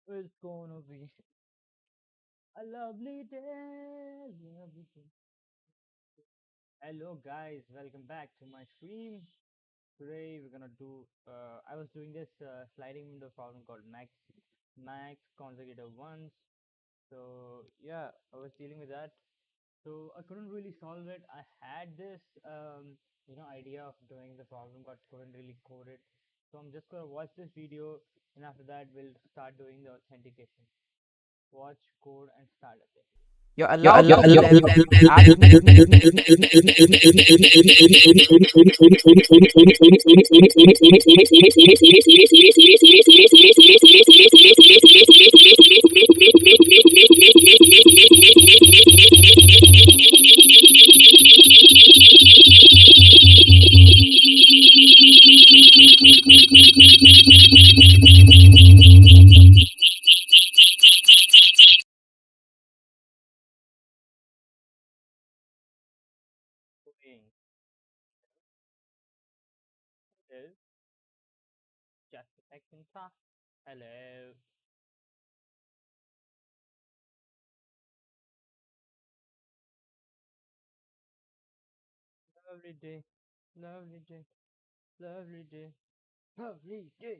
It's gonna be a lovely day. Lovely day. Hello, guys. Welcome back to my stream. Today we're gonna do. I was doing this sliding window problem called max consecutive ones. So yeah, I was dealing with that. So I couldn't really solve it. I had this idea of doing the problem, but couldn't really code it. So I'm just gonna watch this video, and after that we'll start doing the authentication. Watch, code, and start again. You're You're allowed to allowed flip to them flip at doing is just a second, sir. Hello. Lovely day. Lovely day. Lovely day. Lovely day.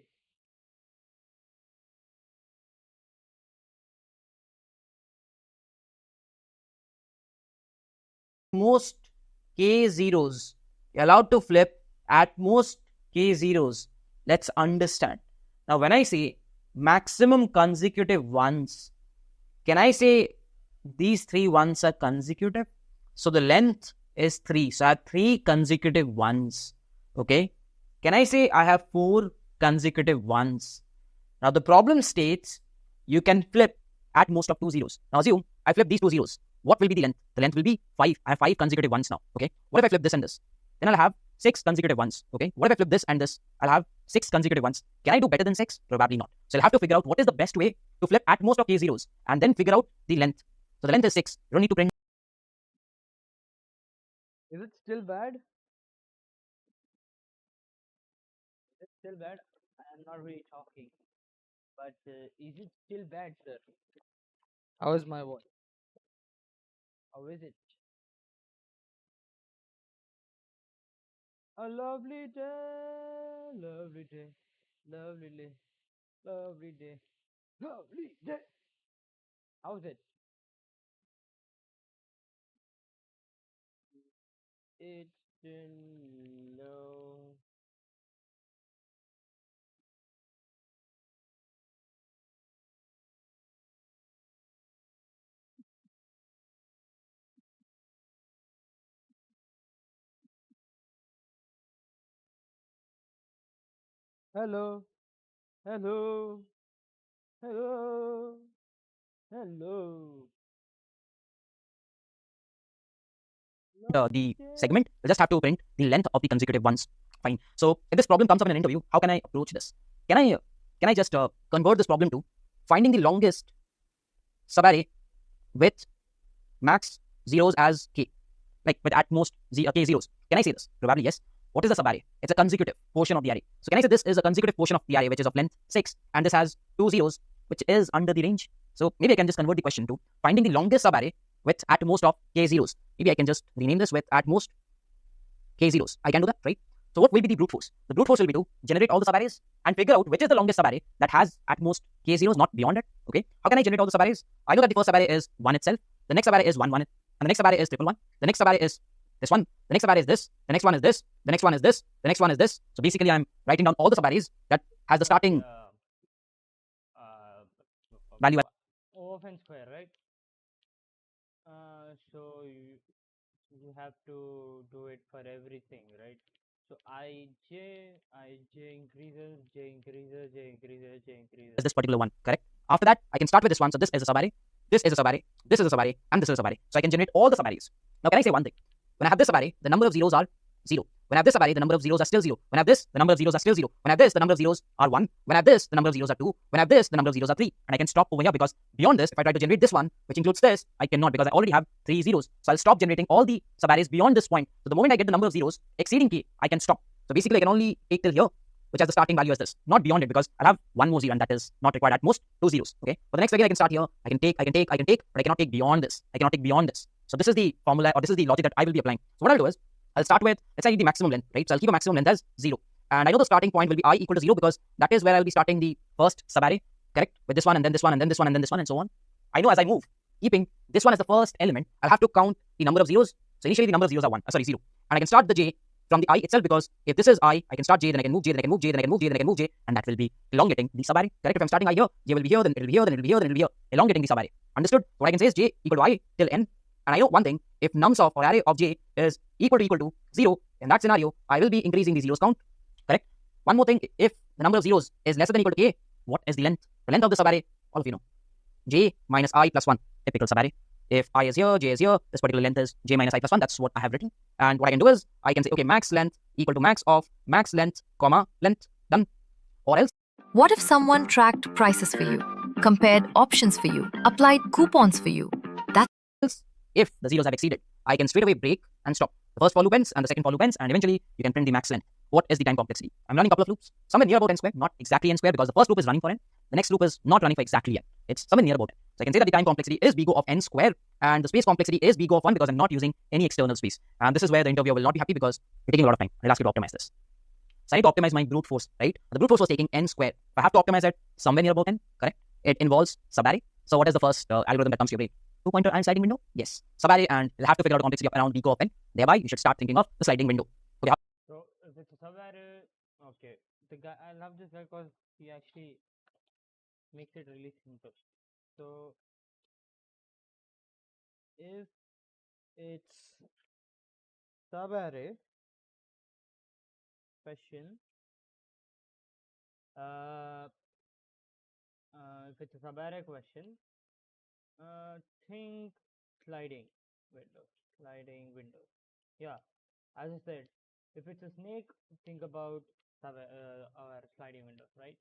most k zeros. You're allowed to flip at most k zeros. Let's understand. Now, when I say maximum consecutive ones, can I say these three ones are consecutive? So the length is 3. So I have 3 consecutive ones. Okay. Can I say I have 4 consecutive ones? Now the problem states you can flip at most of 2 zeros. Now assume I flip these 2 zeros. What will be the length? The length will be 5. I have 5 consecutive ones now. Okay. What if I flip this and this? Then I'll have 6 consecutive ones. Okay. What if I flip this and this? I'll have 6 consecutive ones. Can I do better than 6? Probably not. So I'll have to figure out what is the best way to flip at most of k zeros and then figure out the length. So the length is 6. You don't need to print. Is it still bad? It's still bad. I'm not really talking. But is it still bad, sir? How is my voice? How is it? A lovely day. Lovely day. Lovely day. Lovely day. Lovely day. How's it? It's still low. Hello. Hello. Hello. Hello. Lovely The day. segment, we'll just have to print the length of the consecutive ones. Fine. So if this problem comes up in an interview, how can I approach this? Can I can I just convert this problem to finding the longest subarray with max zeros as k, like with at most k zeros? Can I say this? Probably yes. What is the subarray? It's a consecutive portion of the array. So can I say this is a consecutive portion of the array which is of length 6 and this has 2 zeros which is under the range? So maybe I can just convert the question to finding the longest subarray with at most of k zeros. Maybe I can just rename this with at most k zeros. I can do that, right? So what will be the brute force? The brute force will be to generate all the subarrays and figure out which is the longest subarray that has at most k zeros, not beyond it. Okay. How can I generate all the subarrays? I know that the first subarray is 1 itself. The next subarray is 1, 1. And the next subarray is triple 1. The next subarray is this one. The next subarray is this. The next one is this. The next one is this. The next one is this. So basically, I'm writing down all the subarrays that has the Like starting uh, value. O of n square, right? So you have to do it for everything, right? So J increases. Is this particular one, correct? After that, I can start with this one. So this is a subarray, this is a subarray, this is a subarray, and this is a subarray. So I can generate all the subarrays. Now, can I say one thing? When I have this subarray, the number of zeros are 0. When I have this subarray, the number of zeros are still 0. When I have this, the number of zeros are still 0. When I have this, the number of zeros are 1. When I have this, the number of zeros are 2. When I have this, the number of zeros are 3. And I can stop over here because beyond this, if I try to generate this one, which includes this, I cannot because I already have 3 zeros. So I'll stop generating all the subarrays beyond this point. So the moment I get the number of zeros exceeding k, I can stop. So basically, I can only take till here. which has the starting value as this, not beyond it because I'll have one more zero and that is not required, at most two zeros. Okay. For the next again, I can start here. I can take, but I cannot take beyond this. I cannot take beyond this. So this is the formula, or this is the logic that I will be applying. So what I'll do is I'll start with, let's say I need the maximum length, right? So I'll keep a maximum length as 0. And I know the starting point will be I equal to 0 because that is where I'll be starting the first subarray, correct? With this one and then this one and then this one and then this one and so on. I know as I move, keeping this one as the first element, I'll have to count the number of zeros. So initially the number of zeros are 0. And I can start the j from the I itself because if this is I can start j, then I can move j, then I can move j, then I can move j, then I can move j, and that will be elongating the subarray. Correct? If I'm starting I here, j will be here, then it will be here, then it will be here, then it will be here, elongating the subarray. Understood? What I can say is j equal to I till n. And I know one thing, if nums of or array of j is equal to 0, in that scenario, I will be increasing the zeros count. Correct? One more thing, if the number of zeros is lesser than or equal to k, what is the length? The length of the subarray, all of you know. J minus I plus 1, typical subarray. If I is here, j is here, this particular length is j minus I plus 1. That's what I have written. And what I can do is, I can say, okay, max length equal to max of max length, comma, length, done. Or else, what if someone tracked prices for you, compared options for you, applied coupons for you? That's if the zeros have exceeded, I can straight away break and stop. The first for loop ends and the second for loop ends, and eventually you can print the max length. What is the time complexity? I'm running a couple of loops, somewhere near about n square, not exactly n square because the first loop is running for n. The next loop is not running for exactly n. It's somewhere near about n. So I can say that the time complexity is big O of n square, and the space complexity is big O of 1 because I'm not using any external space. And this is where the interviewer will not be happy because you're taking a lot of time. I'll ask you to optimize this. So I need to optimize my brute force, right? The brute force was taking n square. If I have to optimize it somewhere near about n, correct? It involves subarray. So what is the first algorithm that comes to your brain? Two-pointer and sliding window? Yes. Subarray, and you'll have to figure out a complexity of around big O of n. Thereby, you should start thinking of the sliding window. Okay. So if it's a subarray, okay. The guy, I love this guy because he actually makes it really simple. So if it's subarray question, uh, if it's a subarray question, think sliding window, sliding window. Yeah, as I said, if it's a snake, think about our sliding window, right?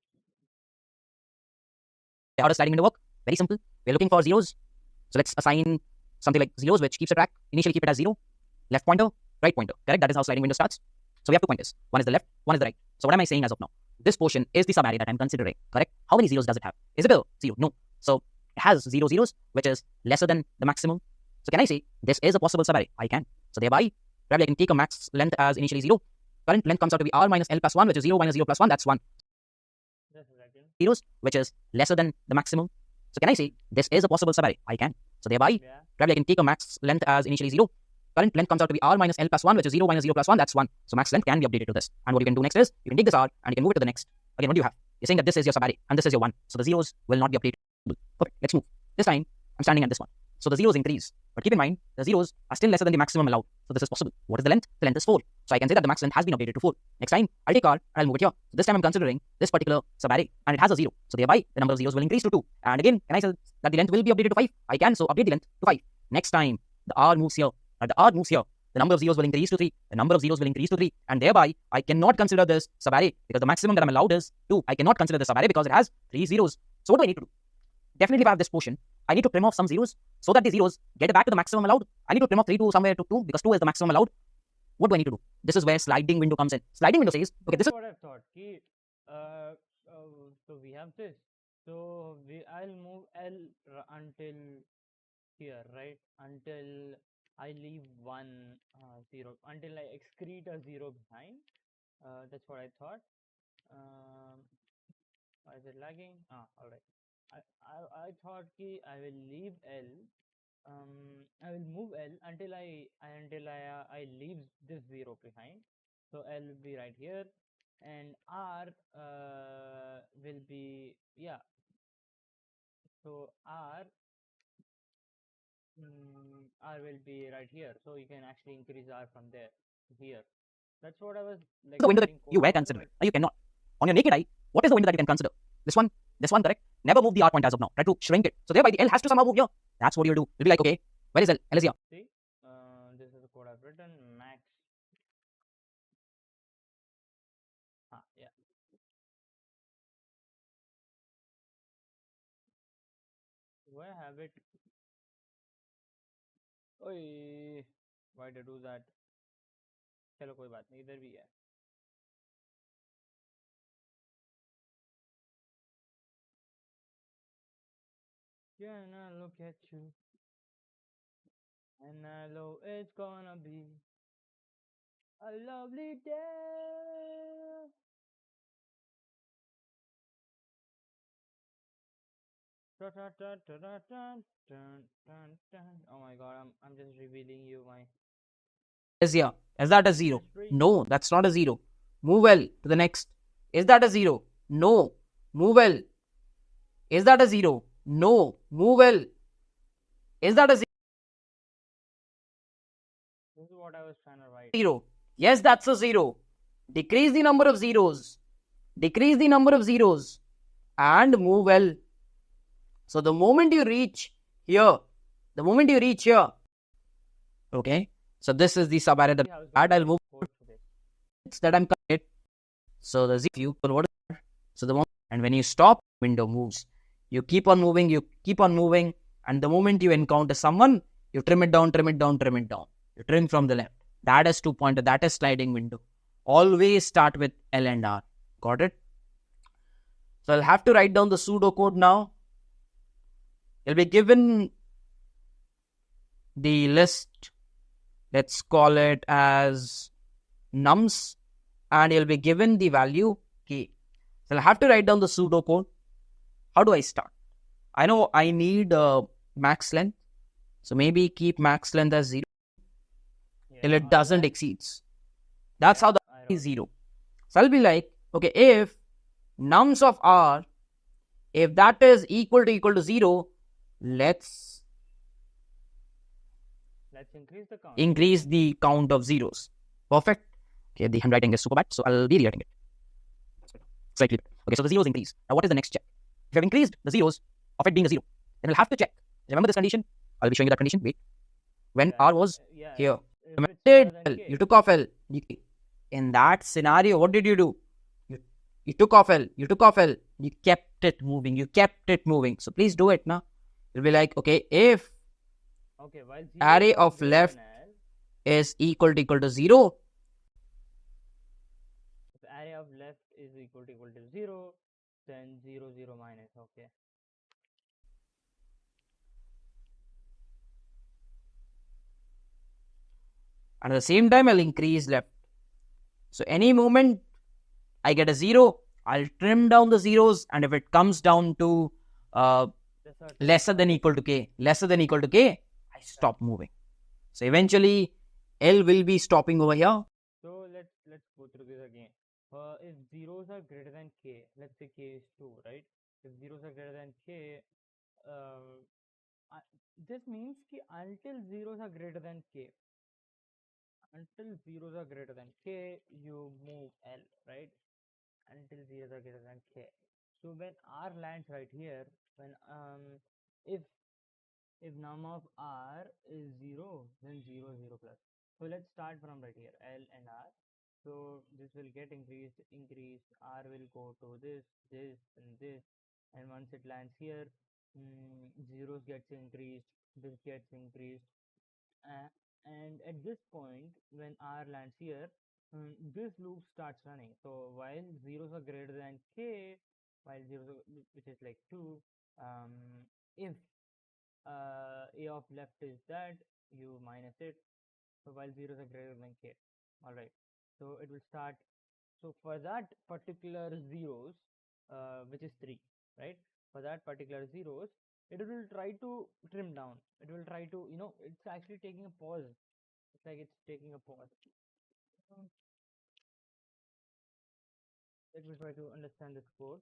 How does sliding window work? Very simple. We're looking for zeros. So let's assign something like zeros, which keeps a track. Initially keep it as 0. Left pointer, right pointer. Correct? That is how sliding window starts. So we have two pointers. One is the left, one is the right. So what am I saying as of now? This portion is the subarray that I'm considering. Correct? How many zeros does it have? Is it a 0? No. So it has 0 zeros, which is lesser than the maximum. So can I say this is a possible subarray? I can. So thereby, probably I can take a max length as initially 0. Current length comes out to be r minus l plus 1, which is 0 minus 0 plus 1. That's 1. Zeros, which is lesser than the maximum. So can I say this is a possible subarray? I can. So thereby, probably I can take a max length as initially 0. Current length comes out to be r minus l plus 1, which is 0 minus 0 plus 1. That's 1. So max length can be updated to this. And what you can do next is, you can take this r and you can move it to the next. Again, what do you have? You're saying that this is your subarray and this is your 1. So the zeros will not be updated. Okay, let's move. This time, I'm standing at this one. So the zeros increase. But keep in mind, the zeros are still lesser than the maximum allowed. So this is possible. What is the length? The length is 4. So I can say that the max length has been updated to 4. Next time, I'll take r and I'll move it here. So this time I'm considering this particular subarray and it has a 0. So thereby, the number of zeros will increase to 2. And again, can I say that the length will be updated to 5? I can, so update the length to 5. Next time, the r moves here. The r moves here. The number of zeros will increase to 3. The number of zeros will increase to 3. And thereby, I cannot consider this subarray because the maximum that I'm allowed is 2. I cannot consider this subarray because it has 3 zeros. So what do I need to do? Definitely, if I have this portion, I need to trim off some zeros so that the zeros get back to the maximum allowed. I need to trim off 3 to somewhere to 2 because 2 is the maximum allowed. What do I need to do? This is where sliding window comes in. Sliding window says, okay, this is what I thought. So we have this. So I'll move L until here, right? Until I leave 0. Until I excrete a 0 behind. That's what I thought. Why is it lagging? All right. I thought I will leave L. I will move L until I leave this 0 behind. So L will be right here, and R will be, yeah. So R will be right here. So you can actually increase R from there to here. That's what I was like. the window that you were considering. Now you cannot. On your naked eye, what is the window that you can consider? This one, correct? Never move the R point as of now. Try to shrink it. So thereby the L has to somehow move here. That's what you'll do. You'll be like, okay, where is L? L is here. See, this is the code I've written. Max. Yeah. Do I have it? ओए why did I do that? चलो कोई बात नहीं, इधर भी है. Can I look at you? And I know it's gonna be a lovely day. Da, da, da, da, da, dun, dun, dun, dun. Oh my god, I'm just revealing you my Is here. Is that a zero? history. No, that's not a zero. Move well to the next. Is that a zero? No. Move well. Is that a zero? No. Move well. Is that a This is what I was trying to write. zero? Yes, that's a zero. Decrease the number of zeros. Decrease the number of zeros. And move well. So the moment you reach here, okay. So this is the subarray that See how it's gonna I'll get move code for this. that I'm cutting. So the view convert. So the moment and when you stop, window moves. You keep on moving, and the moment you encounter someone, you trim it down, trim it down, trim it down. You trim from the left. That is 2 pointer, that is sliding window. Always start with L and R. Got it? So I'll have to write down the pseudo code now. You'll be given the list. Let's call it as nums, and you'll be given the value k. So I'll have to write down the pseudo code. How do I start? I know I need max length. So maybe keep max length as 0 till Yeah, it doesn't that, exceeds. That's yeah, how the I is wrote. 0. So I'll be like, okay, if nums of r, if that is equal to 0, let's Let's increase the count. increase the count of zeros. Perfect. Okay, the handwriting is super bad, so I'll be rewriting it. Slightly. Okay, so the zeros increase. Now what is the next check? If I've increased the zeros of it being a 0, then I'll have to check. Remember this condition? I'll be showing you that condition. Wait. When Yeah, r was yeah. here. If it's smaller than L, you k, took off L. In that scenario, what did you do? You took off L. You took off L. You kept it moving. You kept it moving. So please do it now. You'll be like, okay, if okay, while zeros array are of greater left than L, is equal to 0, if array of left is equal to 0, then 0, 0 minus. Okay. and at the same time, I'll increase left. So any moment I get a 0, I'll trim down the zeros, and if it comes down to The certain lesser than equal to k, I stop moving. So eventually, L will be stopping over here. So let's go through this again. If zeros are greater than k, let's say k is 2, right? If zeros are greater than k, uh, this means ki until zeros are greater than k, until zeros are greater than k, you move L, right? Until zeros are greater than k. So when R lands right here, when if if num of R is 0, then 0 0 plus. So let's start from right here, L and R. So this will get increased. R will go to this, and this, and once it lands here, zeros gets increased, this gets increased, uh, and at this point, when R lands here, this loop starts running. So while zeros are greater than k, while zeros which is like 2, if a of left is that, you minus it. So while zeros are greater than k, all right. So it will start. So for that particular zeros, which is 3, right? For that particular zeros, it will try to trim down. It will try to, it's actually taking a pause. It's like it's taking a pause. Um, Let me try to understand this code.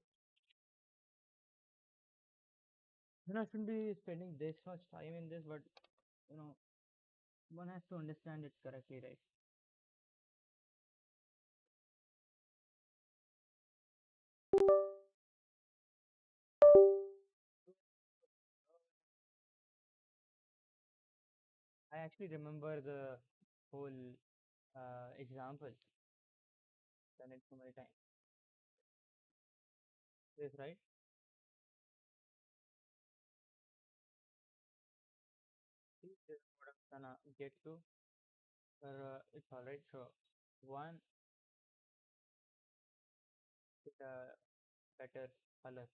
I shouldn't be spending this much time in this, but you know, one has to understand it correctly, right? I actually remember the whole example. Done it so many times. This right? See, this is what I'm gonna get to. It's alright. So one is a better color.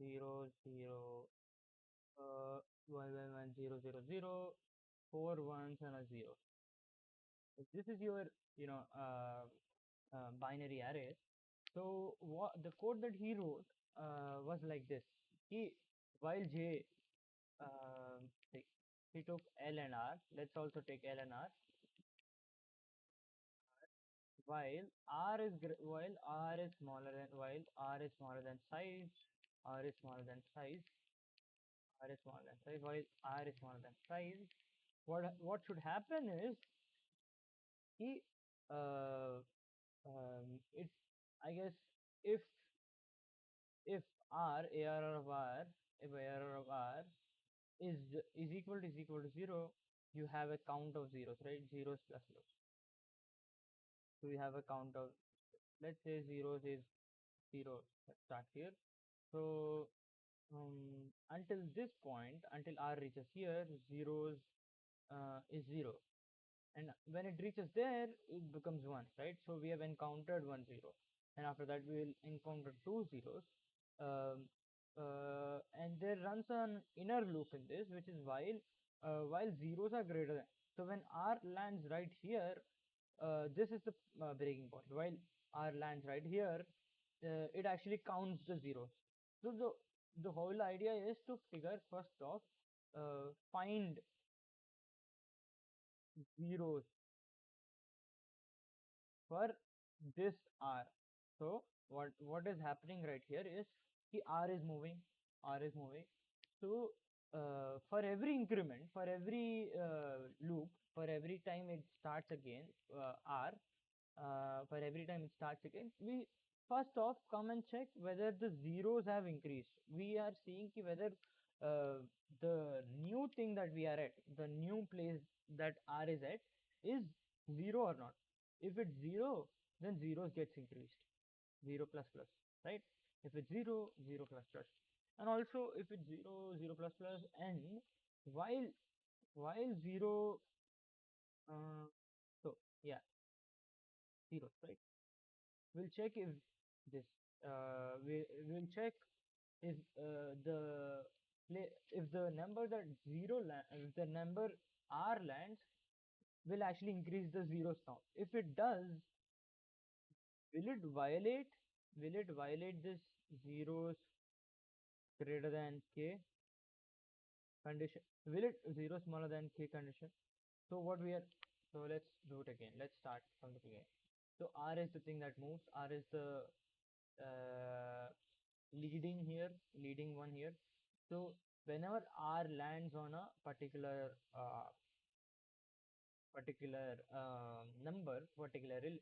0 0 1 1 1 0 0 0 4 ones and a 0. If this is your binary array. So what the code that he wrote was like this. He while j like, he took L and R. Let's also take L and R. While R is smaller than size, R is smaller than size, R is smaller than size, while R is smaller than size. What should happen is he it's I guess if if r ARR of r if ARR of r is equal to 0, you have a count of zeros, right? Zeros plus zeros. So you have a count of, let's say, zeros is 0. Let's start here. So until this point, until r reaches here, zeros is 0, and when it reaches there, it becomes 1, right? So we have encountered 1 0, and after that we will encounter 2 zeros, um, and there runs an inner loop in this, which is while zeros are greater than. So when r lands right here, this is the breaking point. While r lands right here, it actually counts the zeros. So the whole idea is to figure first off, find zeros for this r. So what is happening right here is the r is moving, r is moving. So for every increment, for every loop, for every time it starts again, r for every time it starts again, we first off come and check whether the zeros have increased. We are seeing whether uh, the new thing that we are at, the new place that r is at, is 0 or not. If it's 0, then zeros gets increased, 0 plus plus, right? If it's 0, 0 plus plus, and also if it's 0, 0 plus plus, and while 0, uh, so yeah, zeros, right? We'll check if this we'll check if if the number that if the number r lands will actually increase the zeros count. If it does, will it violate this zeros greater than k condition? Will it 0 smaller than k condition? So what we are, so let's do it again. Let's start from the beginning. So r is the thing that moves. R is the uh, leading one here. So whenever r lands on a particular particular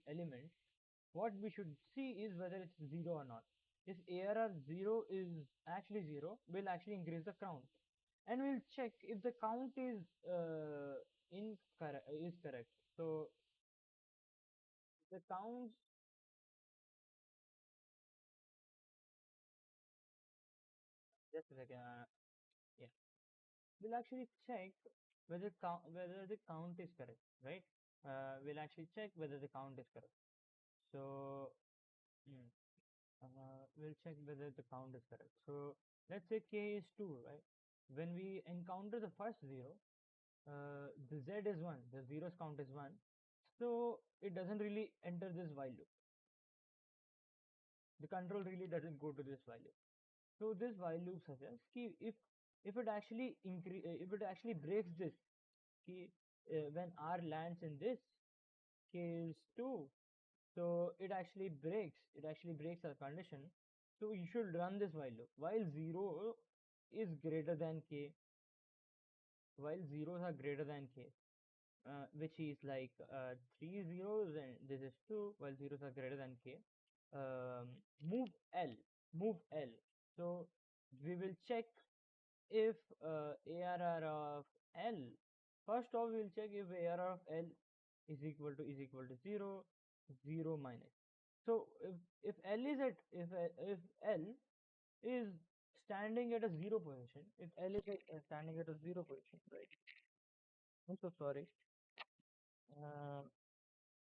element, what we should see is whether it's 0 or not. If ARR 0 is actually 0, we'll actually increase the count, and we'll check if the count is correct. So the count, just a second, yeah, we'll actually check whether the count is correct, right? We'll actually check whether the count is correct. So mm, we'll check whether the count is correct. So let's say k is 2, right? When we encounter the first 0, the z is 1, the zeros count is 1, so it doesn't really enter this while loop. The control really doesn't go to this while loop. So this while loop suggests ki if it actually if it actually breaks this, ki when r lands in this case 2, so it actually breaks our condition. So you should run this while loop while 0 is greater than k, while zeros are greater than k, which is like 3 zeros and this is 2, while zeros are greater than k. um, move l move l. So we will check if ARR of L, first off we'll check if ARR of L is equal to 0, 0 minus. So if L is at if L is standing at a 0 position, if L is standing at a 0 position, right? I'm so sorry. Uh,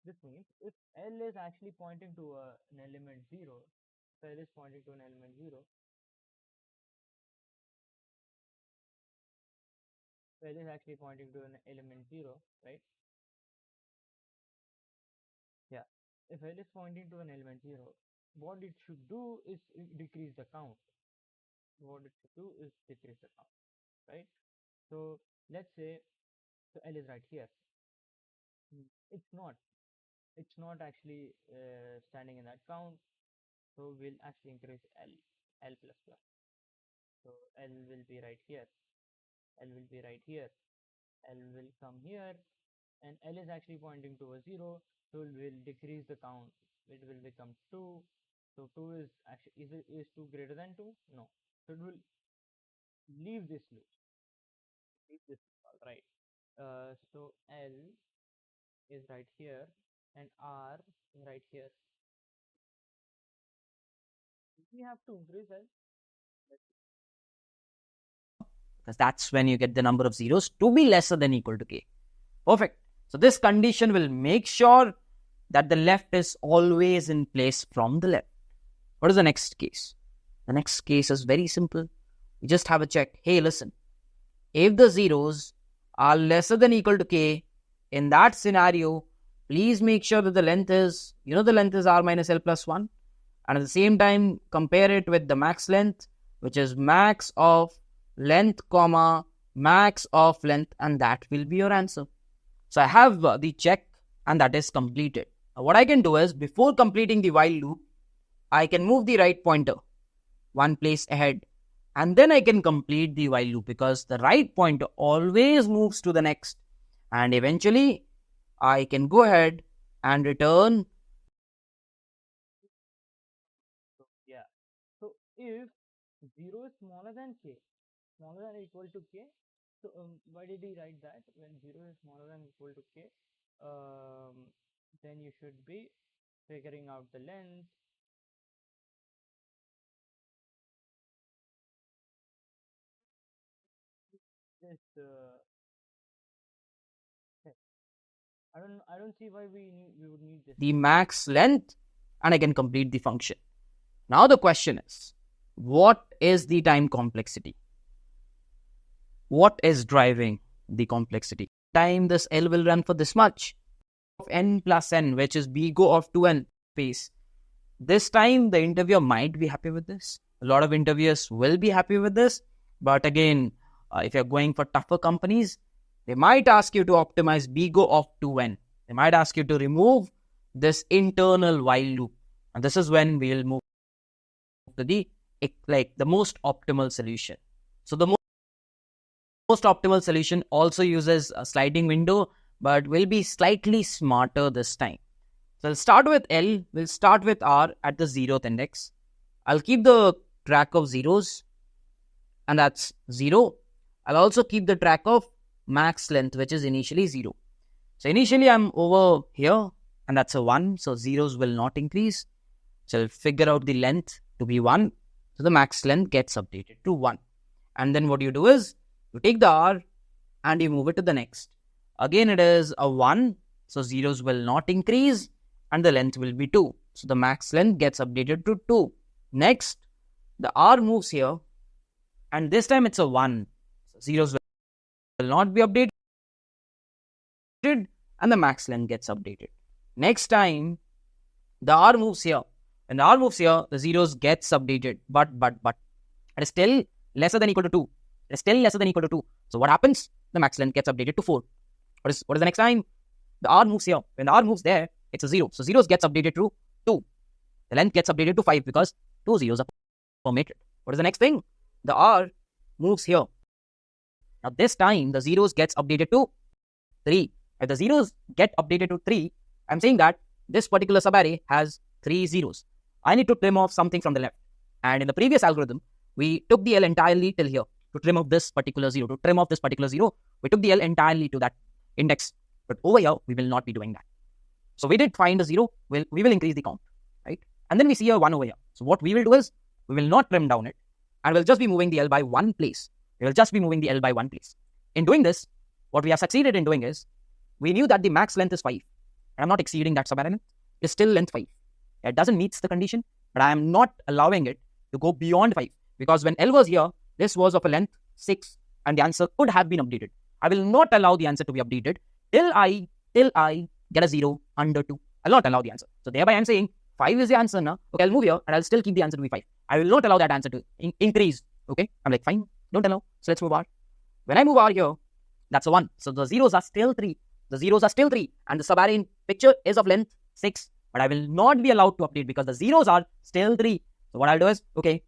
this means if L is actually pointing to an element 0, if L is pointing to an element 0, L is actually pointing to an element 0, right? Yeah. If L is pointing to an element 0, what it should do is decrease the count. What it should do is decrease the count, right? So let's say, so L is right here. It's not. It's not actually standing in that count. So we'll actually increase L plus plus. So L will be right here. L will be right here. L will come here, and L is actually pointing to a 0, so we'll decrease the count. It will become 2. So 2 is actually, is 2 greater than 2? No. So it will leave this loop. Leave this loop, all right. So L is right here, and R is right here. We have to increase L. Because that's when you get the number of zeros to be lesser than equal to k. Perfect. So this condition will make sure that the left is always in place from the left. What is the next case? The next case is very simple. We just have a check. Hey, listen. If the zeros are lesser than equal to k, in that scenario, please make sure that the length is, the length is r minus l plus 1. And at the same time, compare it with the max length, which is max of length, comma, max of length, and that will be your answer. So I have the check, and that is completed. Now what I can do is, before completing the while loop, I can move the right pointer one place ahead, and then I can complete the while loop, because the right pointer always moves to the next, and eventually I can go ahead and return. So yeah. So if 0 is smaller than k, smaller than or equal to k, so why did he write that? When 0 is smaller than or equal to k, then you should be figuring out the length. This I don't see why we would need this. The max length, and I can complete the function. Now the question is, what is the time complexity? What is driving the complexity? Time this L will run for this much of n plus n, which is big O of 2n space. This time the interviewer might be happy with this. A lot of interviewers will be happy with this. But again, if you're going for tougher companies, they might ask you to optimize big O of 2n. They might ask you to remove this internal while loop. And this is when we'll move to the most optimal solution. So the most optimal solution also uses a sliding window, but will be slightly smarter this time. So I'll start with L, we'll start with R at the 0th index. I'll keep the track of zeros, and that's 0. I'll also keep the track of max length, which is initially 0. So initially I'm over here, and that's a 1, so zeros will not increase. So I'll figure out the length to be 1, so the max length gets updated to 1. And then what you do is, you take the R and you move it to the next. Again it is a 1, so zeros will not increase, and the length will be 2. So the max length gets updated to 2. Next, the R moves here, and this time it's a 1. So zeros will not be updated, and the max length gets updated. Next time, the R moves here. When the R moves here, the zeros gets updated, but it is still lesser than equal to 2. It is still lesser than equal to 2. So what happens? The max length gets updated to 4. What is the next time? The R moves here. When the R moves there, it's a 0. So zeros gets updated to 2. The length gets updated to 5 because 2 zeros are permitted. What is the next thing? The R moves here. Now this time, the zeros gets updated to 3. If the zeros get updated to 3, I'm saying that this particular subarray has 3 zeros. I need to trim off something from the left. And in the previous algorithm, we took the L entirely till here to trim off this particular 0. To trim off this particular 0, we took the L entirely to that index. But over here, we will not be doing that. So we did find a 0. We will increase the count, right? And then we see a 1 over here. So what we will do is, we will not trim down it, and we'll just be moving the L by 1 place. We will just be moving the L by 1 place. In doing this, what we have succeeded in doing is, we knew that the max length is 5. And I'm not exceeding that subarray length. It's still length 5. It doesn't meet the condition, but I am not allowing it to go beyond 5. Because when L was here, this was of a length 6, and the answer could have been updated. I will not allow the answer to be updated till I get a 0 under 2. I'll not allow the answer. So thereby I'm saying 5 is the answer now. Okay, I'll move here and I'll still keep the answer to be 5. I will not allow that answer to increase. Okay, I'm like, fine, don't allow. So let's move on. When I move R here, that's a 1. So the zeros are still 3. The zeros are still 3. And the subarray picture is of length 6. But I will not be allowed to update because the zeros are still 3. So what I'll do is, okay,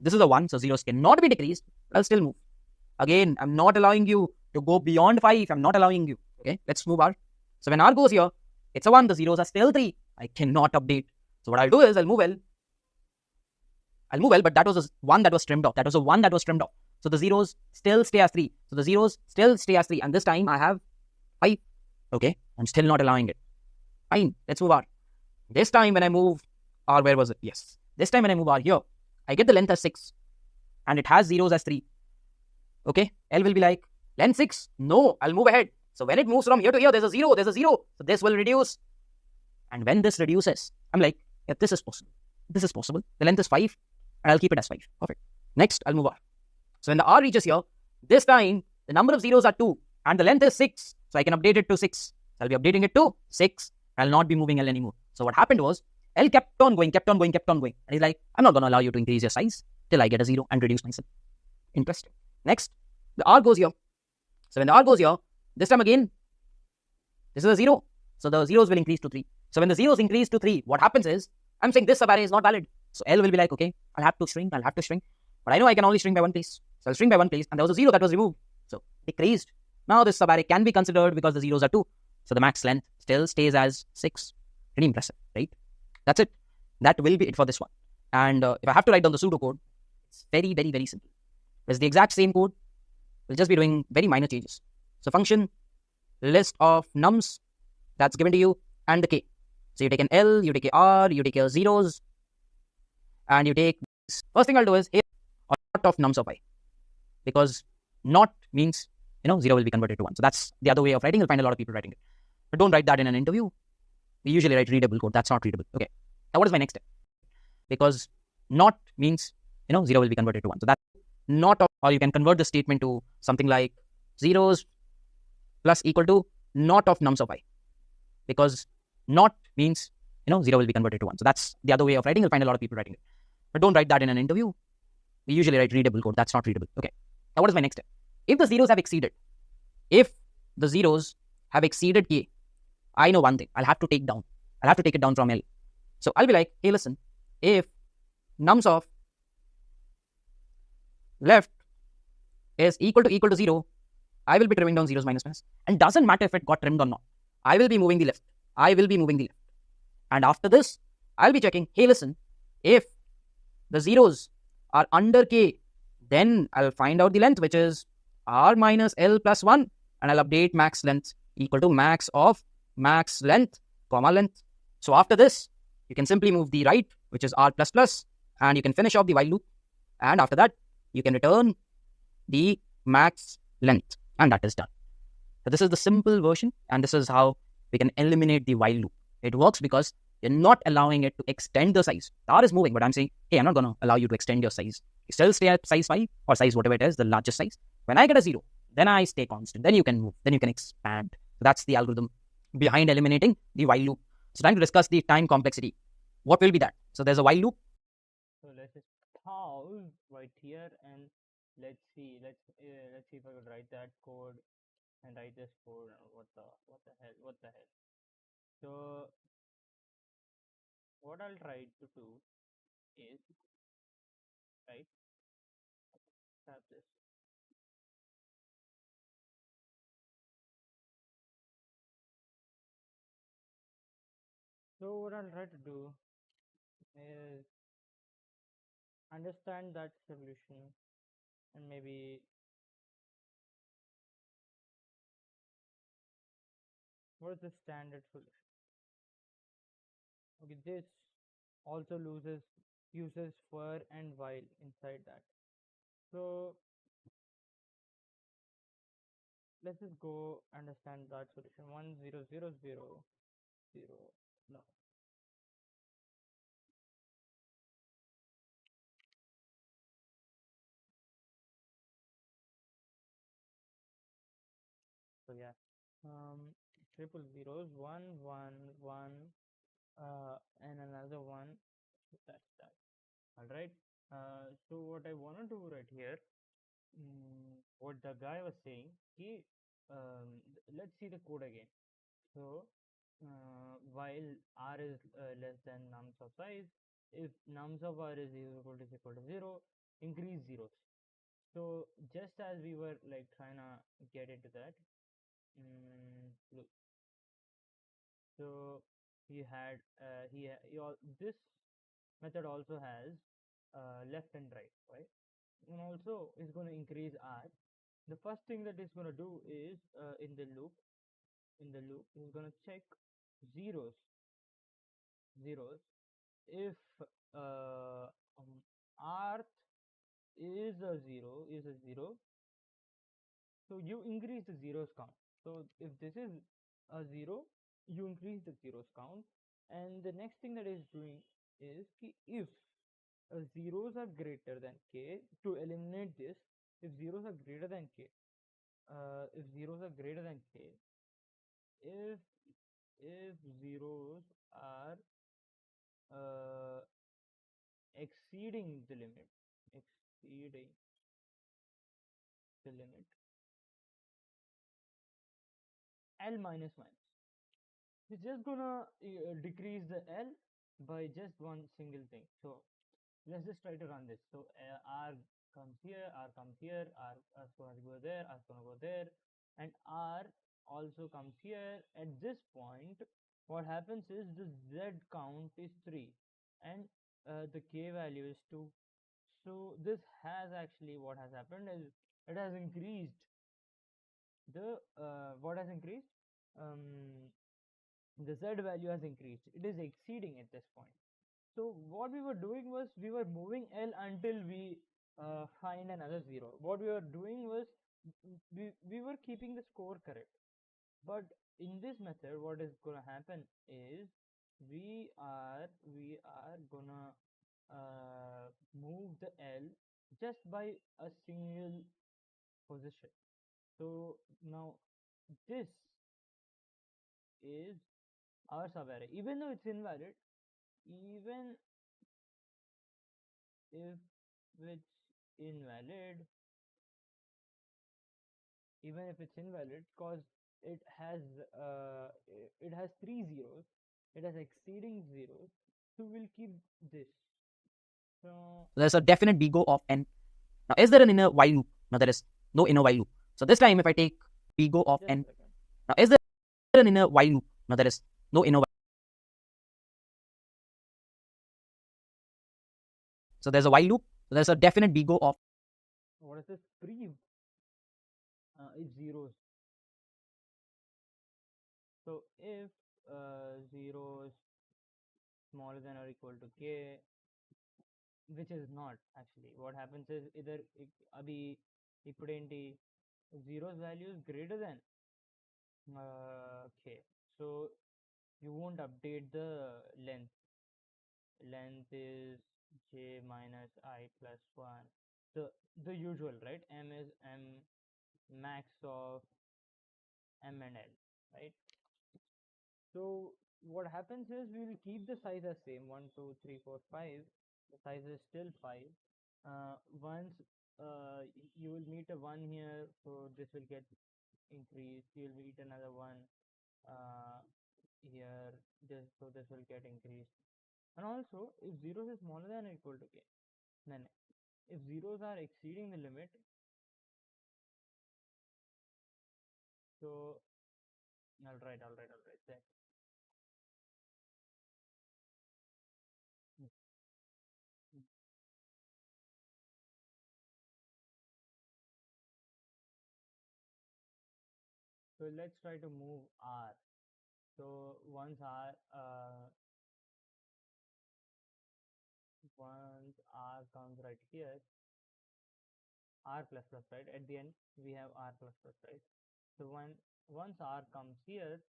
this is a 1. So zeros cannot be decreased. But I'll still move. Again, I'm not allowing you to go beyond 5. I'm not allowing you. Okay, let's move R. So when R goes here, it's a 1. The zeros are still 3. I cannot update. So what I'll do is I'll move L. But that was a 1 that was trimmed off. That was a 1 that was trimmed off. So the zeros still stay as 3. So the zeros still stay as 3. And this time I have 5. Okay, I'm still not allowing it. Fine, let's move R. This time when I move R, where was it? Yes. This time when I move R here, I get the length as 6. And it has zeros as 3. Okay, L will be like, length 6. No, I'll move ahead. So when it moves from here to here, there's a 0. There's a 0. So this will reduce. And when this reduces, I'm like, yeah, this is possible. This is possible. The length is 5. And I'll keep it as 5. Perfect. Next, I'll move R. So when the R reaches here, this time, the number of zeros are 2. And the length is 6. So I can update it to 6. So I'll be updating it to 6. I'll not be moving L anymore. So what happened was, L kept on going. And he's like, I'm not going to allow you to increase your size till I get a 0 and reduce myself. Interesting. Next, the R goes here. So when the R goes here, this time again, this is a 0. So the zeros will increase to 3. So when the zeros increase to 3, what happens is, I'm saying this subarray is not valid. So L will be like, okay, I'll have to shrink. But I know I can only shrink by one place. So I'll shrink by one place. And there was a 0 that was removed. So decreased. Now this subarray can be considered because the zeros are 2. So the max length still stays as 6. Pretty impressive, right? That's it. That will be it for this one. And if I have to write down the pseudocode, it's very, very, very simple. It's the exact same code. We'll just be doing very minor changes. So function, list of nums that's given to you, and the k. So you take an L, you take a R, you take your zeros, and you take this. First thing I'll do is here, or not of nums of I. Because not means, 0 will be converted to 1. So that's the other way of writing. You'll find a lot of people writing it. But don't write that in an interview. We usually write readable code. That's not readable. Okay. Now what is my next step? Because not means, 0 will be converted to 1. So that's not of, or you can convert the statement to something like zeros plus equal to not of nums of I. Because not means, 0 will be converted to 1. So that's the other way of writing. You'll find a lot of people writing it. But don't write that in an interview. We usually write readable code. That's not readable. Okay. Now what is my next step? If the zeros have exceeded k, I know one thing. I'll have to take it down from L. So I'll be like, hey, listen, if nums of left is equal to 0, I will be trimming down zeros minus. And doesn't matter if it got trimmed or not. I will be moving the left. And after this, I'll be checking, hey, listen, if the zeros are under k, then I'll find out the length, which is R minus L plus 1. And I'll update max length equal to max of max length, comma length. So after this, you can simply move the right, which is R plus plus, and you can finish off the while loop. And after that, you can return the max length. And that is done. So this is the simple version, and this is how we can eliminate the while loop. It works because you're not allowing it to extend the size. The R is moving, but I'm saying, hey, I'm not going to allow you to extend your size. You still stay at size 5 or size whatever it is, the largest size. When I get a 0, then I stay constant. Then you can move. Then you can expand. So that's the algorithm behind eliminating the while loop. So time to discuss the time complexity. What will be that? So there's a while loop. So let's just pause right here and let's see if I could write that code and write this code. What the hell? So what I'll try to do is have this. So what I'll try to do is understand that solution and maybe what is the standard solution. Okay, this also uses for and while inside that. So let's just go understand that solution. 1 0 0 0 0. No. So yeah, triple zeros, one, one, one, and another one. That's that. All right. So what I want to do right here, what the guy was saying, let's see the code again. So while r is less than nums of size, if nums of r is equal to 0, increase zeros. So just as we were like trying to get into that, look, so he had this method also has left and right, and also is going to increase r. The first thing that it's going to do is in the loop is going to check zeros zeros if uh, um, r is a zero, so you increase the zeros count. So if this is a zero, you increase the zeros count. And the next thing that is doing is if zeros are greater than k, to eliminate this, if zeros are greater than k, if zeros are greater than k, if if zeros are uh, exceeding the limit, exceeding the limit, L minus, it's just gonna decrease the L by just one single thing. So let's just try to run this. So R comes here, R comes here, R is gonna go there, R is gonna go there, and R also comes here. At this point, what happens is the Z count is 3 and the K value is 2. So this has actually, what has happened is it has increased the what has increased, um, the Z value has increased. It is exceeding at this point. So what we were doing was we were moving L until we find another zero. What we were doing was we were keeping the score correct. But in this method, what is gonna happen is we are gonna move the L just by a single position. So now this is our subarray. Even though it's invalid, even if it's invalid, even if it's invalid, because it has uh, it has three zeros, it has exceeding zeros, so we'll keep this. So There's a definite bgo of n. Now, is there an inner while loop? Now, there is no inner while loop. So this time, if I take bgo of just a n, second. now is there an inner while loop? Now, there is no inner while. So there's a while loop. So there's a definite bgo of. What is this? Pre is zeros. So if zeros smaller than or equal to k, which is not actually, what happens is either abhi equidenti zeros value is greater than k, so you won't update the length. Length is j minus I plus 1. So the usual, right? M is m max of m and l, right? So what happens is we will keep the size as same, 1 2 3 4 5. The size is still 5. Once you will meet a 1 here, so this will get increased. You will meet another 1 uh, here, so this will get increased. And also, if zeros is smaller than or equal to k, then if zeros are exceeding the limit, so all right, then. Mm, mm. So let's try to move r. So once r comes right here, r plus plus, right? At the end we have r plus plus, right? So once r comes here,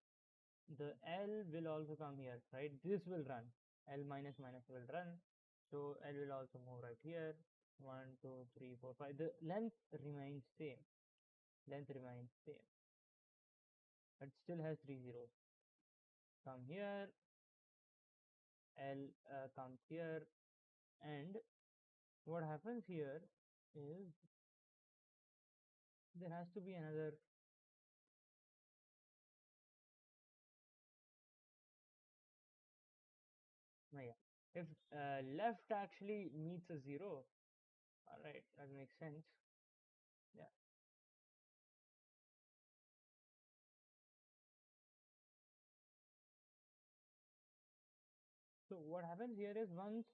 the L will also come here, right? This will run. L minus minus will run. So L will also move right here. 1 2 3 4 5. The length remains same. Length remains same. It still has three zeros. Come here, L comes here, and what happens here is there has to be another. No, yeah. If left actually meets a zero, all right, that makes sense. Yeah. So what happens here is once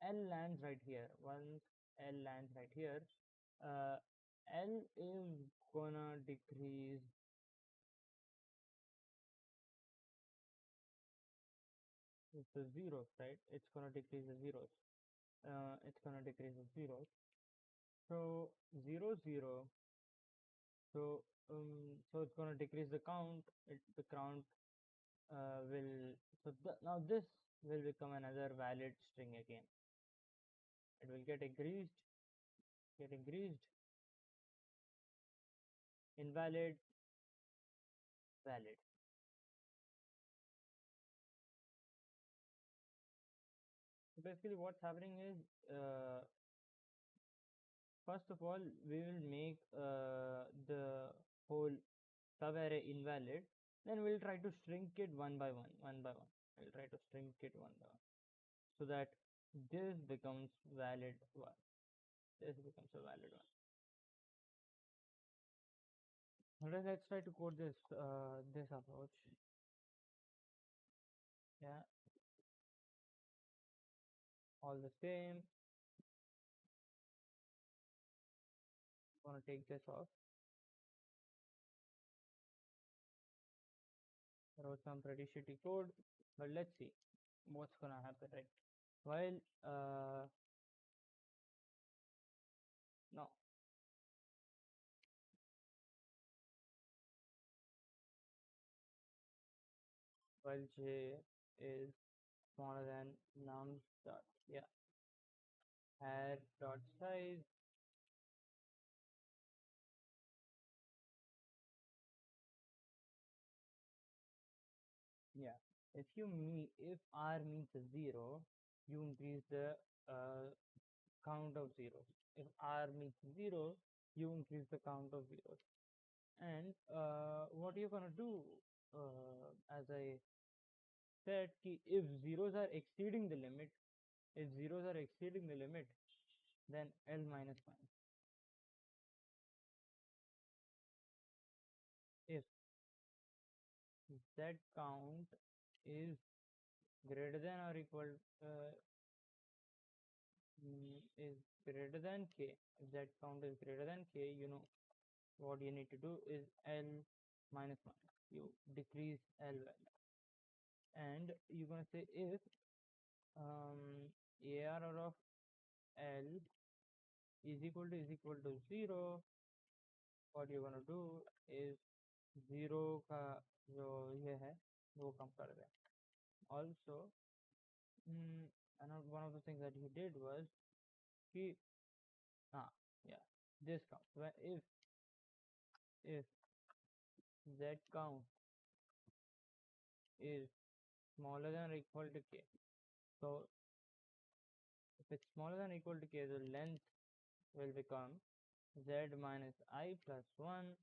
L lands right here, once L lands right here, uh, L is gonna decrease the zeros, right? It's gonna decrease the zeros. It's gonna decrease the zeros. So 0 0. So it's gonna decrease the count. The count will now this will become another valid string again. It will get increased, invalid, valid. So basically, what's happening is first of all we will make the whole subarray invalid. Then we'll try to shrink it one by one. We'll try to shrink it one by one so that this becomes valid one. This becomes a valid one. Alright, let's try to code this approach. Yeah, all the same. I'm gonna take this off. Wrote some pretty shitty code, but let's see what's gonna happen, right? While no, while j is smaller than num dot, yeah, add dot size, yeah. If r means a zero, you increase the count of zeros. If r means zero, you increase the count of zeros. And what you're gonna do, as I said, if zeros are exceeding the limit, if zeros are exceeding the limit, then L minus 1. If Z count is greater than or equal uh, is greater than K, if Z count is greater than K, you know what you need to do is L minus 1. You decrease L value. And you're gonna say if ARR of L is equal to 0, what you're gonna do is 0 का जो ये है वो कम कर दें. Also, and one of the things that he did was he ah yeah this count when if z count is smaller than or equal to k. So if it's smaller than or equal to k, the length will become z minus I plus 1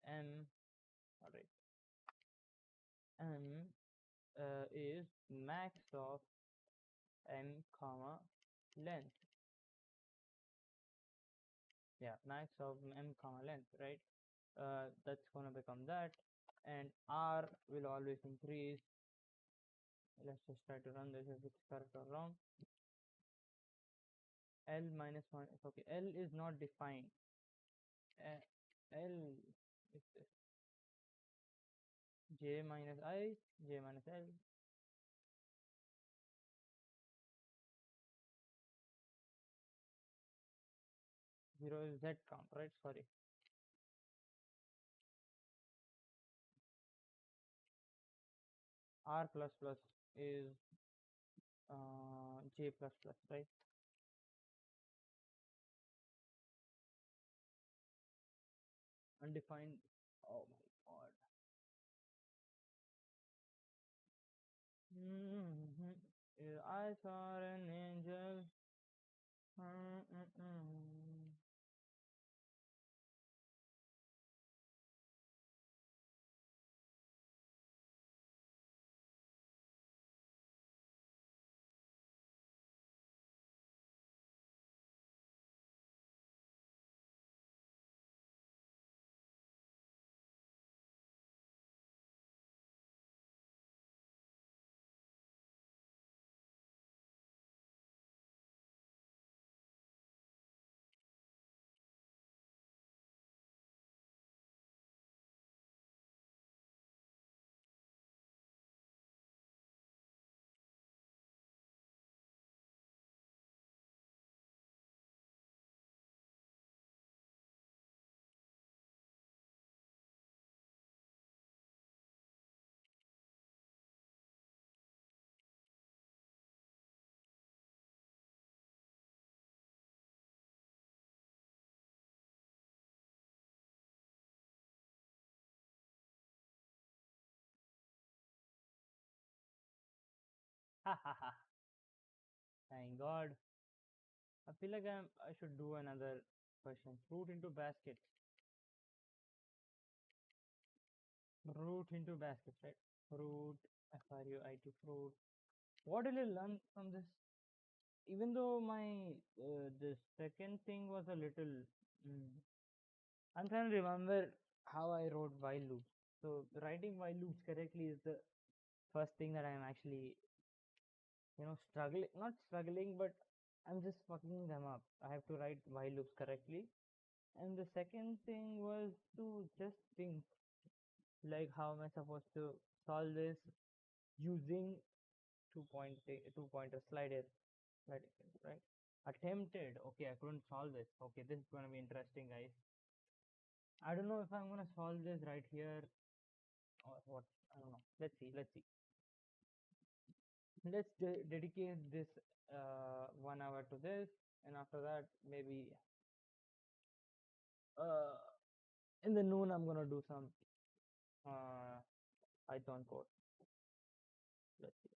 m. Alright, m is max of m comma length. Yeah, max of m comma length, right? That's gonna become that, and r will always increase. Let's just try to run this if it's correct or wrong. L minus 1 is okay. L is not defined. L is this. J minus I, J minus L. 0 is Z count, right? Sorry. R plus plus is J plus plus, right? Undefined. Oh my god. I saw an angel. Mm-mm-mm. Ha ha ha. Thank God. I feel like I should do another question. Fruit into basket. Fruit into basket, right? Fruit. Fruit. Fruit. What did I learn from this? Even though my the second thing was a little, mm, I'm trying to remember how I wrote while loops. So writing while loops correctly is the first thing that I'm actually, struggling, not struggling, but I'm just fucking them up. I have to write while loops correctly. And the second thing was to just think, like, how am I supposed to solve this using two pointer slider, right? Right. Attempted. Okay, I couldn't solve this. Okay, this is gonna be interesting, guys. I don't know if I'm gonna solve this right here or what. I don't know. Let's see. Let's see. Let's dedicate this 1 hour to this, and after that, maybe uh, in the noon, I'm gonna do some uh, Python code. Let's see.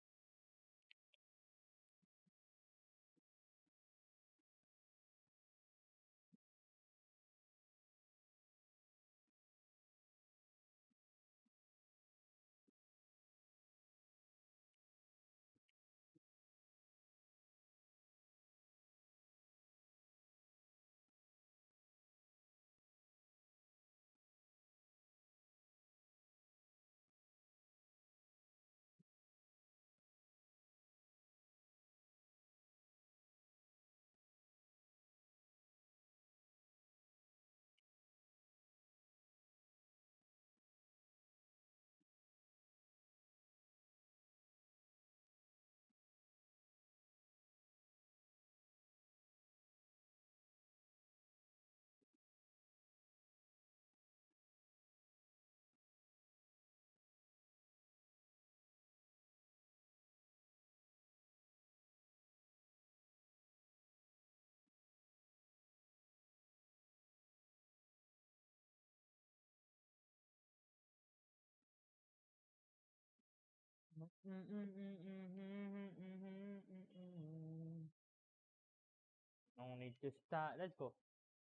No need to start. Let's go.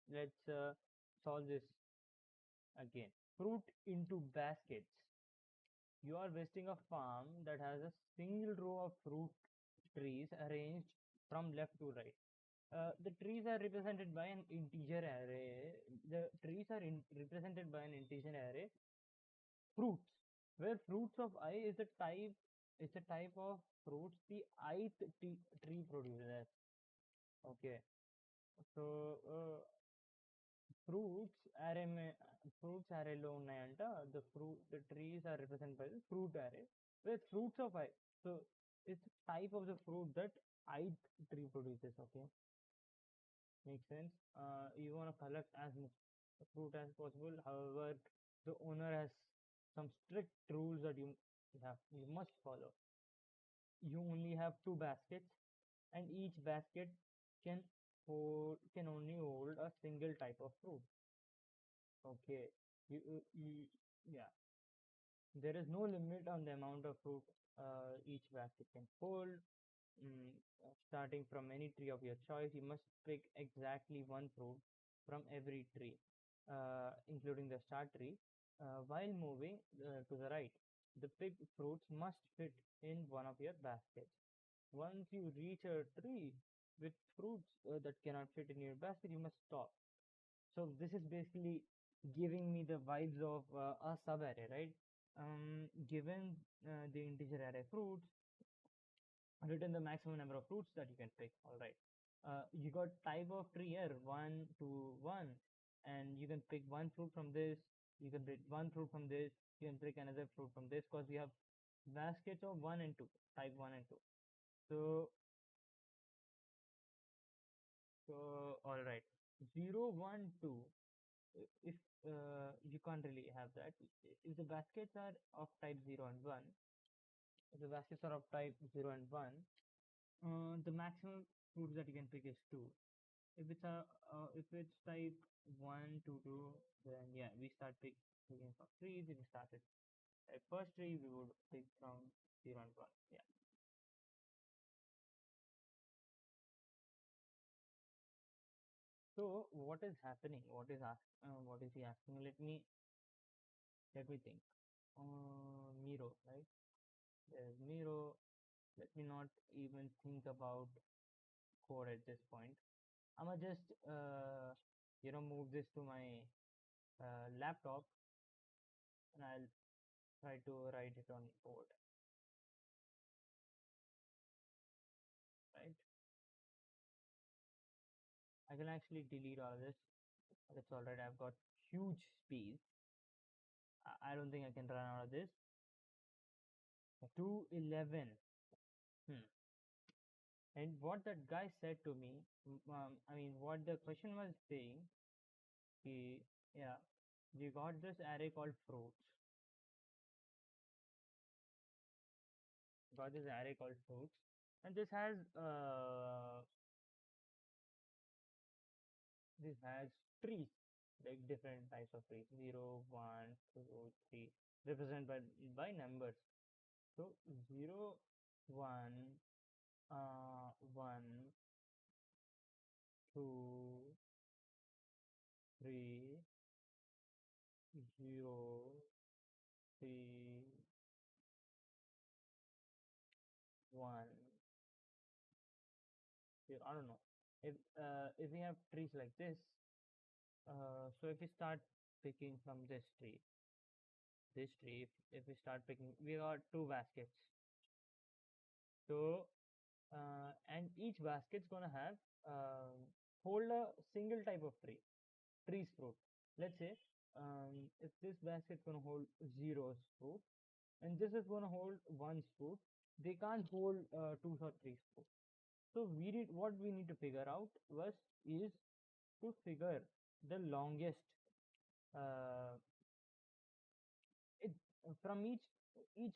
Let's solve this again. Fruit into baskets. You are visiting a farm that has a single row of fruit trees arranged from left to right. The trees are represented by an integer array. The trees are represented by an integer array. Fruits, where fruits of I is the type of fruits the ith tree produces. Okay, so fruits array fruits array లో ఉన్నాయంట. The trees are represented by the fruit array where fruits of I, so it's the type of the fruit that ith tree produces. Okay, makes sense. You want to collect as much fruit as possible. However, the owner has some strict rules that you must follow. You only have two baskets, and each basket can only hold a single type of fruit. Okay, you yeah. There is no limit on the amount of fruit each basket can hold. Starting from any tree of your choice, you must pick exactly one fruit from every tree, including the start tree. While moving to the right, the picked fruits must fit in one of your baskets. Once you reach a tree with fruits that cannot fit in your basket, you must stop. So this is basically giving me the vibes of a sub-array, right? Given the integer array fruits, written the maximum number of fruits that you can pick. All right. You got type of tree here, 1 to 1, and you can pick one fruit from this. You can pick one fruit from this. You can pick another fruit from this because we have baskets of 1 and 2, type 1 and 2. So, all right, 0, 1, 2. If you can't really have that, if the baskets are of type 0 and 1, if the baskets are of type 0 and 1, the maximum fruits that you can pick is 2. If it's type 1 to 2, then yeah, we start picking from trees. If we started type first tree, we would pick from 0 and 1. Yeah. So what is happening? What is he asking? Let me think. Miro, right? There's Miro. Let me not even think about code at this point. I'm gonna just move this to my laptop, and I'll try to write it on code, right? I can actually delete all of this. That's all right. I've got huge speed. I don't think I can run out of this. 211. Hmm. And what that guy said to me, I mean, what the question was saying, he, yeah, we got this array called fruits. Got this array called fruits, and this has trees, like different types of trees, 0, 1, 2, 3, represented by numbers. So 0, 1, 1, 2, 3, 0, 3, 1. I don't know. If we have trees like this, so if we start picking from this tree, if we start picking, we got two baskets. So and each basket's gonna have hold a single type of tree's fruit. Let's say if this basket's gonna hold zero's fruit and this is gonna hold one's fruit, they can't hold two's or three's fruit. So what we need to figure out is to figure the longest uh, it from each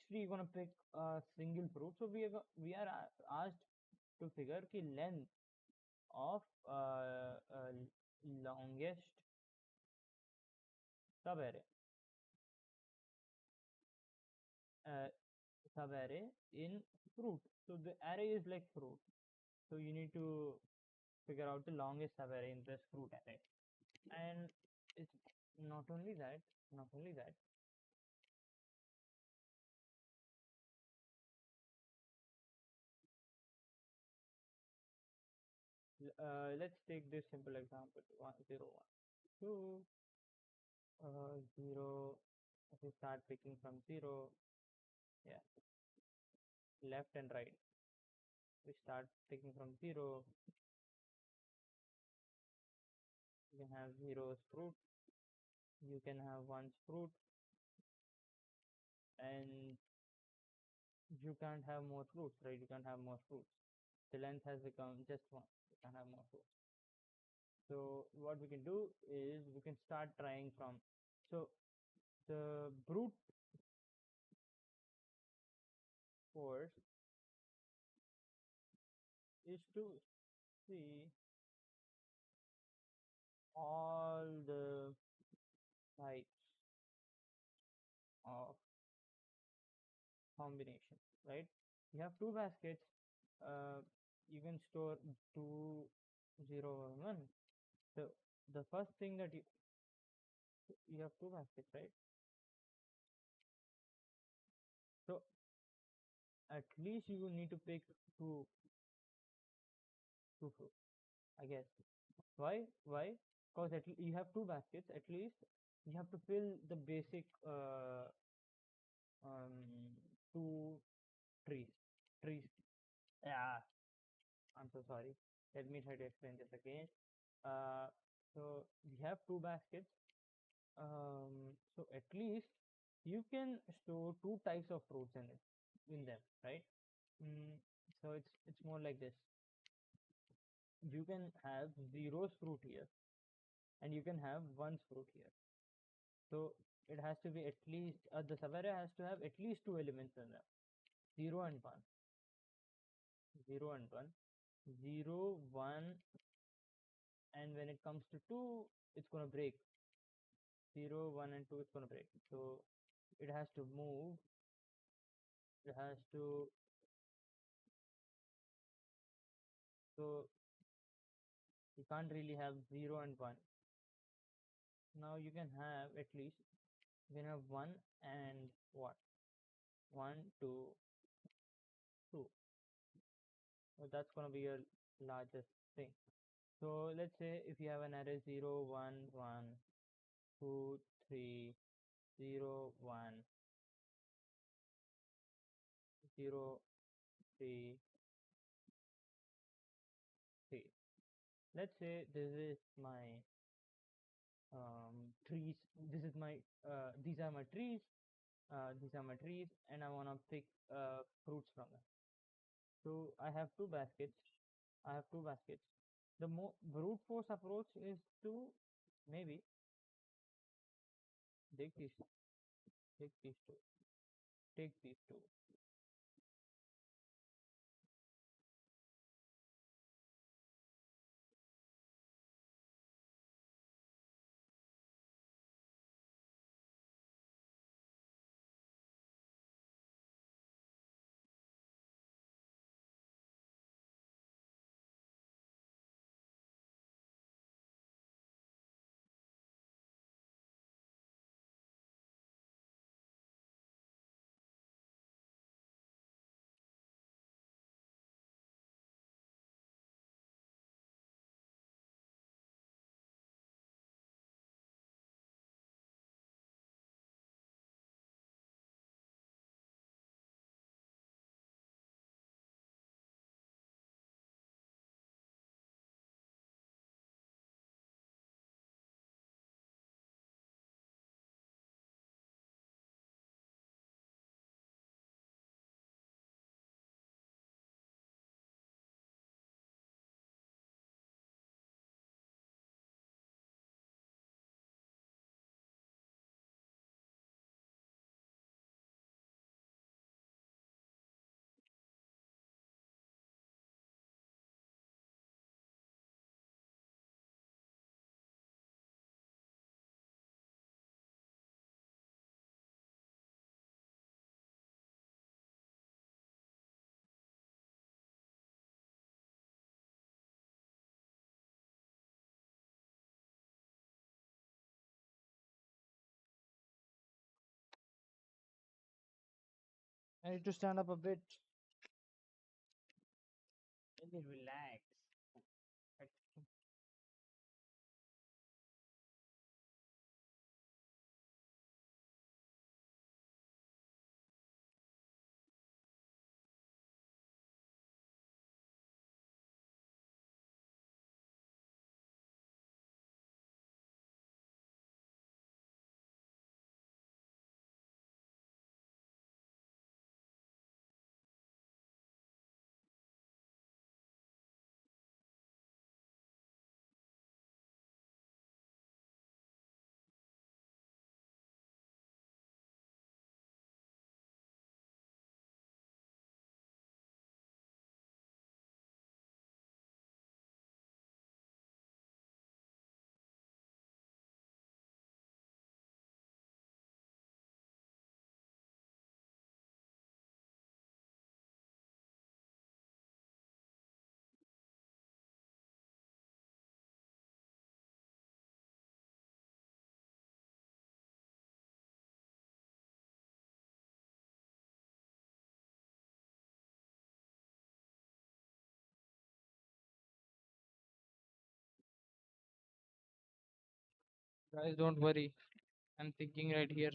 tree gonna pick a single fruit. So we are asked to figure the length of longest subarray uh, subarray in fruit. So the array is like fruit. So you need to figure out the longest subarray in this fruit array. And it's not only that, not only that. Let's take this simple example: 1, 0, 1, 2, 0. If we start picking from 0, yeah, left and right. We start picking from 0. You can have zero's fruit. You can have one's fruit, and you can't have more fruits, right? You can't have more fruits. The length has become just one. You can't have more fruits. So what we can do is we can start trying from. So the brute force is to see all the types of combination, right? You have two baskets. Uh, you can store 2 0 1 1. So the first thing that you have two baskets, right? So at least you will need to pick two two fruit, I guess. Why? Why? Because you have two baskets. At least you have to fill the basic um two trees. Trees. Yeah. I'm so sorry. Let me try to explain this again. Uh, so we have two baskets. So at least you can store two types of fruits in them, right? Mm, so it's more like this. You can have zeros fruit here, and you can have ones fruit here. So it has to be at least the subarray has to have at least two elements in them, 0 and 1, 0 and 1, 0 1, and when it comes to 2, it's gonna break. 0 1 and 2, it's gonna break. So it has to move. It has to. So you can't really have 0 and 1. Now you can have at least, you can have 1 and what, 1 2 2. So that's going to be your largest thing. So let's say if you have an array 0 1 1 2 3 0 1 0 3 3. Let's say this is my trees. This is my these are my trees. These are my trees, and I want to pick fruits from them. So I have two baskets. I have two baskets. The more brute force approach is to maybe take these, take these two, take these two. I need to stand up a bit. Let me relax. I- Guys, don't worry. I'm thinking right here.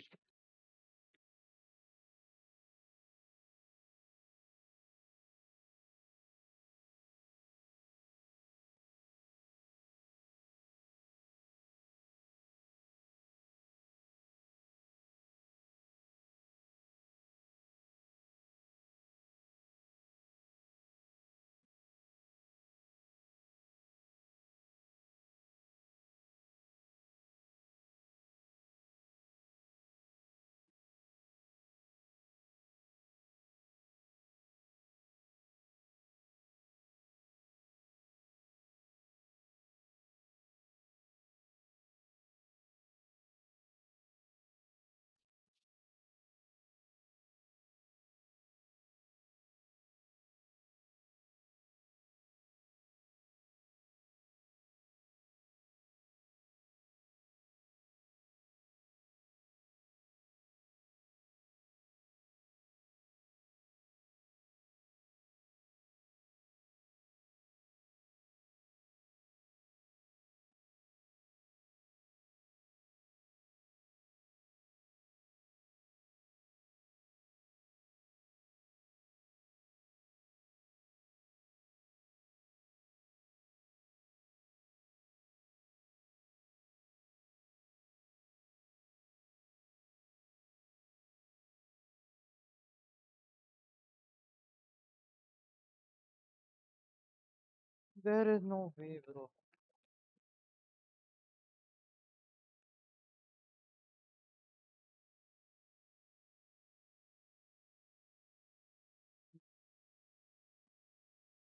There is no way, bro.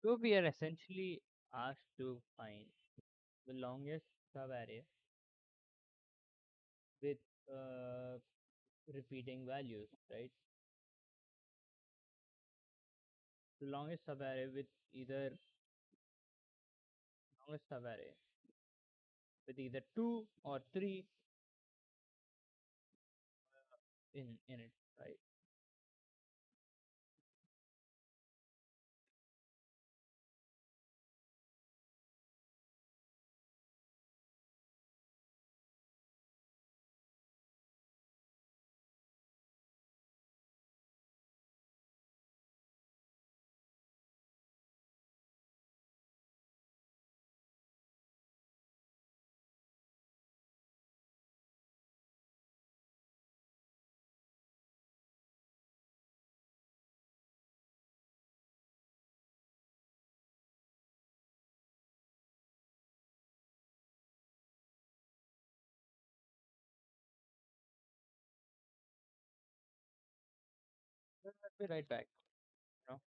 So we are essentially asked to find the longest subarray with uh, repeating values, right? The longest subarray with either longest subarray with either two or three in it, right? Well, I'll be right back. You know.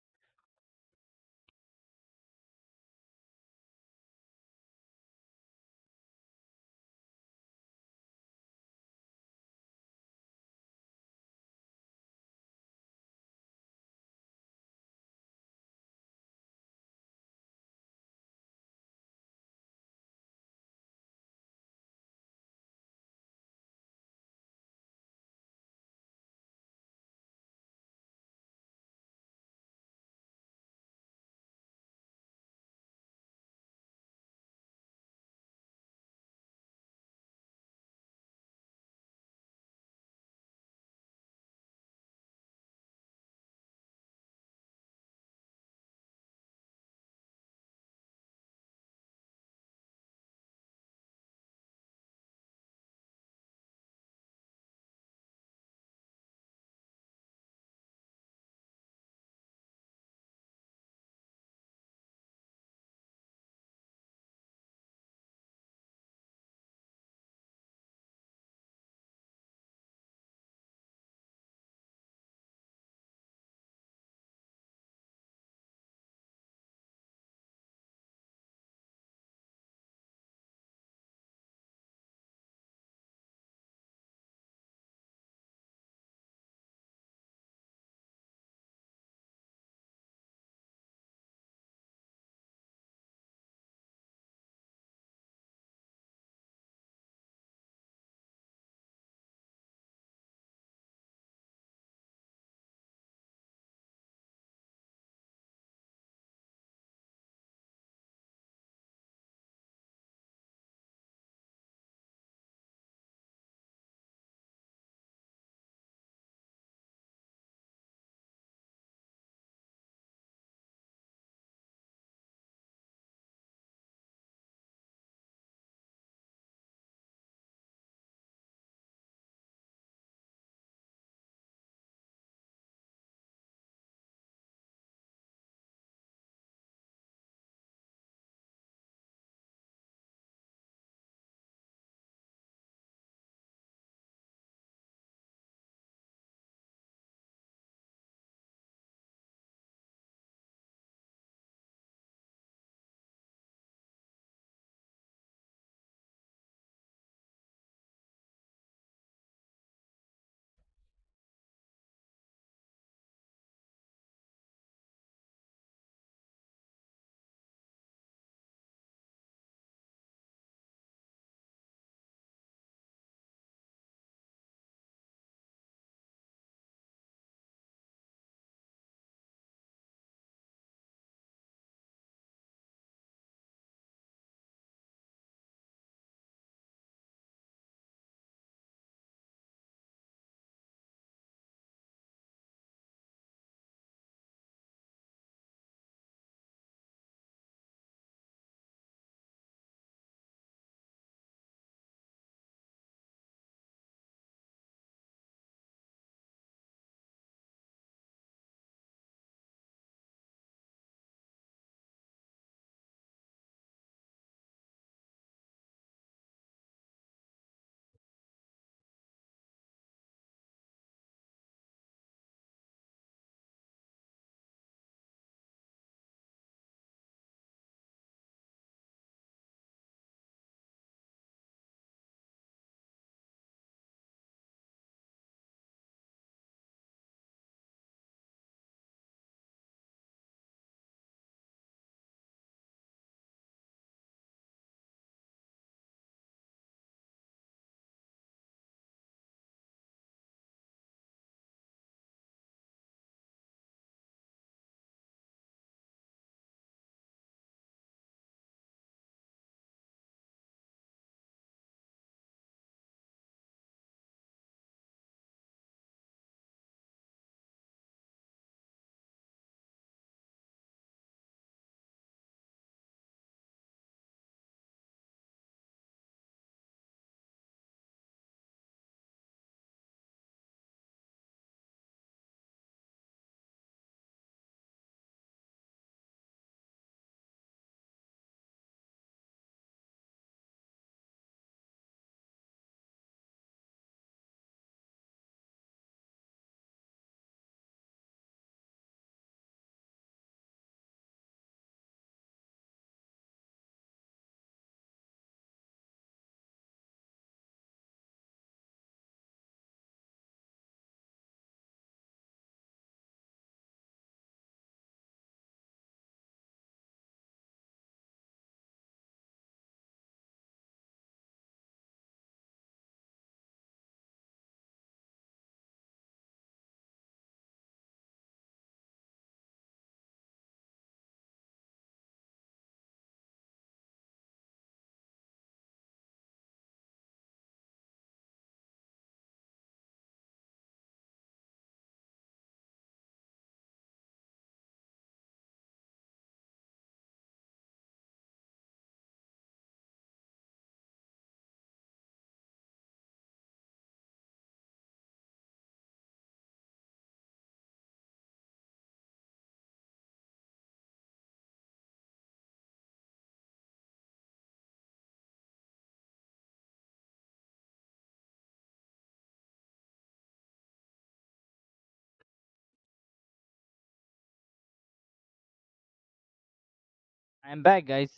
I'm back, guys.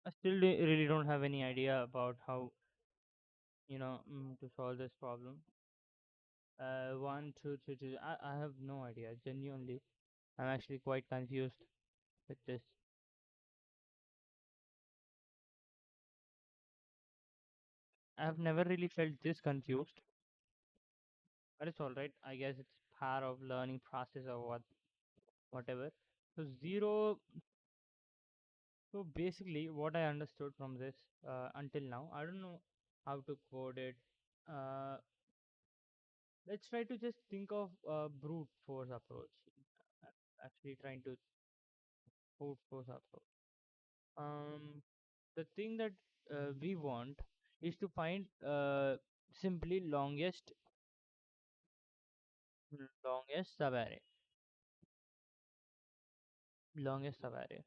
I still really don't have any idea about how, to solve this problem. One, two, three, two. I have no idea. Genuinely, I'm actually quite confused with this. I've never really felt this confused, but it's all right. I guess it's part of learning process or whatever. So zero. So basically, what I understood from this until now, I don't know how to code it. Uh, let's try to just think of brute force approach. Actually, trying to brute force approach. The thing that we want is to find simply longest subarray, longest subarray,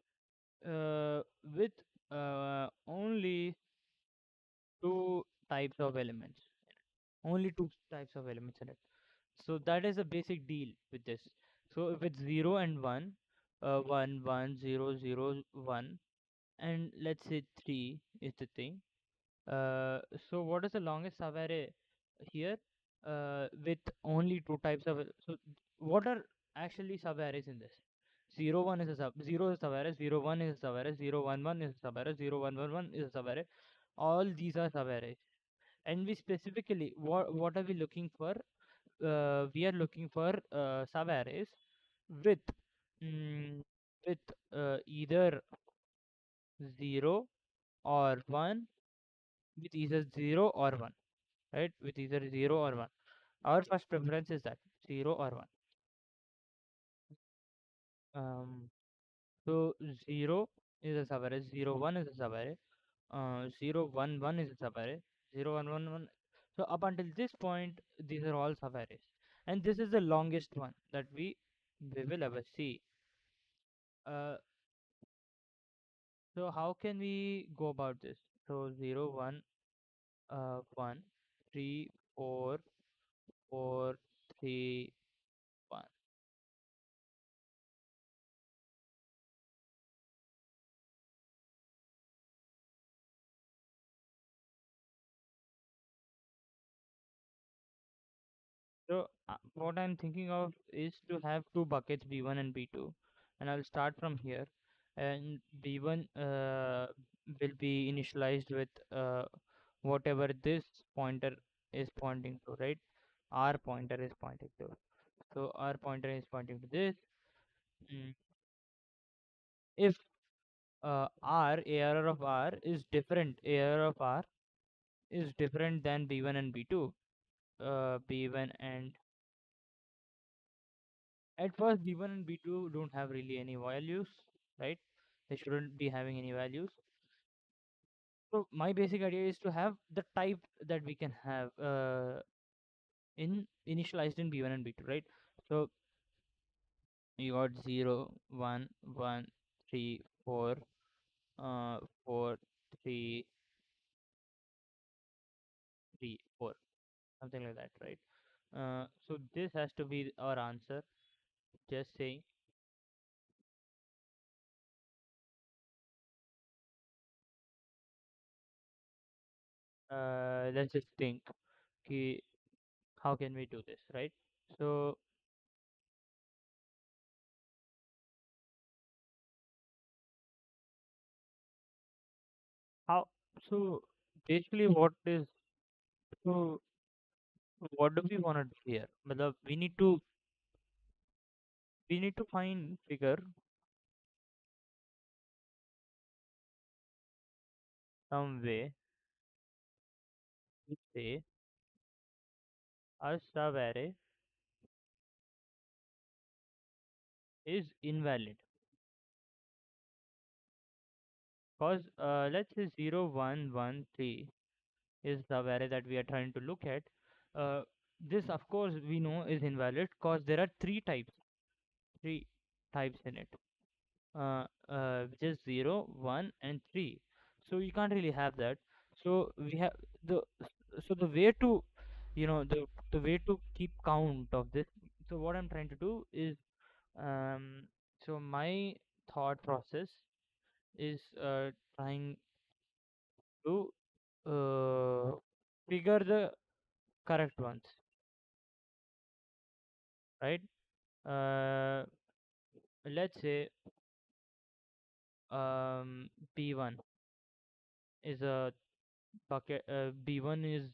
with only two types of elements, only two types of elements in it. So that is a basic deal with this. So if it's 0 and 1, 1 1 0 0 1, and let's say 3 is the thing. So what is the longest subarray here? With only two types of, so what are actually subarrays in this? 0 1 is a 0 is a subarray, 0 1 is a subarray, 0 1 1 is a subarray, 0 1 1 1 is a subarray. All these are subarrays. And we specifically, what are we looking for? We are looking for subarrays with mm, with either 0 or 1, with either 0 or 1, right? With either 0 or 1. Our first preference is that 0 or 1. Um, so 0 is a subarray, 0 1 is a subarray, 0 1 1 is a subarray, 0 1 1 1. So up until this point, these are all subarrays, and this is the longest one that we will ever see. Uh, so how can we go about this? So 0 1 1 3 4 4 3 1. So what I'm thinking of is to have two buckets B1 and B2, and I'll start from here. And B1 will be initialized with whatever this pointer is pointing to, right? R pointer is pointing to. So R pointer is pointing to this. Mm. If ARR of R is different, ARR of R is different than B1 and B2. B1 and At first, B1 and B2 don't have really any values, right? They shouldn't be having any values. So my basic idea is to have the type that we can have in initialized in B1 and B2, right? So you got 0, 1, 1, 3, 4, 4, 3, 3, 4, something like that, right? So this has to be our answer. Just saying. Let's just think. Ki, how can we do this, right? So how so basically so what do we want to do here? Matlab, we need to find figure some way to say our sub array is invalid. Cause let's say 0 1 1 3 is the array that we are trying to look at. Uh, this of course we know is invalid cause there are three types in it. which is 0, 1, and 3. So you can't really have that. So we have the the way to, the way to keep count of this. So what I'm trying to do is, um my thought process is trying to figure the correct ones, right? Uh, let's say B1 is a bucket. B1 is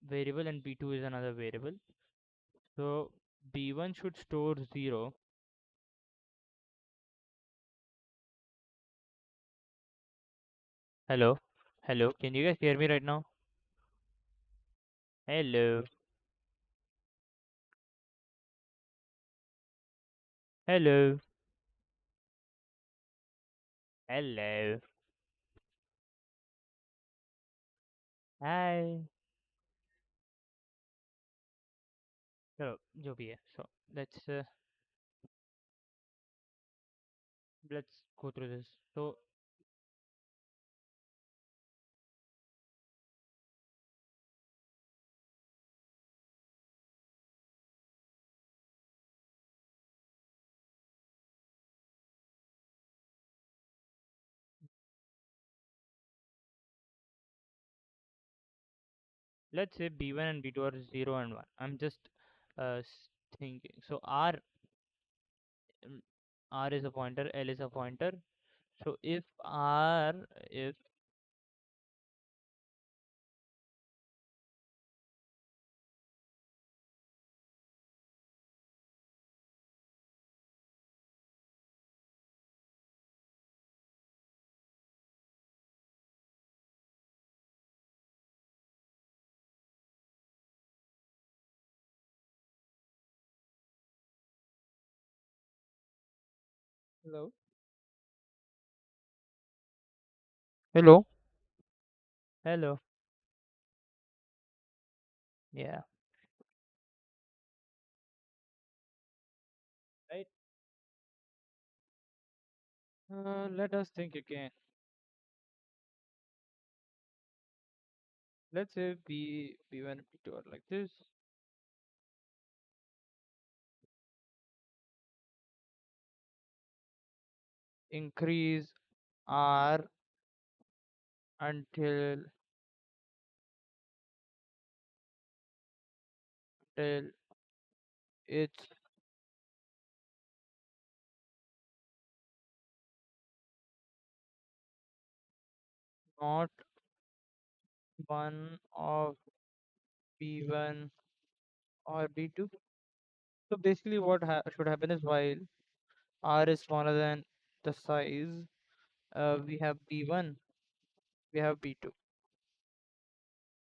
variable and B2 is another variable. So B1 should store 0. Hello, hello. Can you guys hear me right now? Hello, hello, hello. Hi. So जो भी है. So let's go through this. So let's say B1 and B2 are 0 and 1. I'm just thinking. So um, R is a pointer, L is a pointer. So if Hello. Hello. hello, yeah, right. Let us think again. Let's say B1 and B2 are like this. Increase R until it's not one of B1 or B2. So basically, what should happen is while R is smaller than the size, we have B1, we have B2,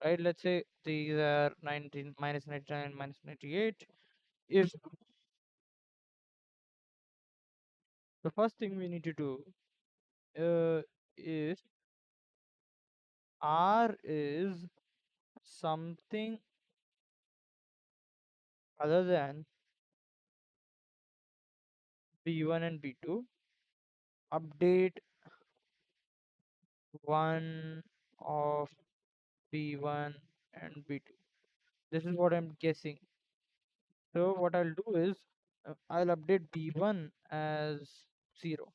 right? Let's say these are 19 minus 99 minus 98. If the first thing we need to do is R is something other than B1 and B2, update one of B1 and B2. This is what I'm guessing. So what I'll do is I'll update B1 as 0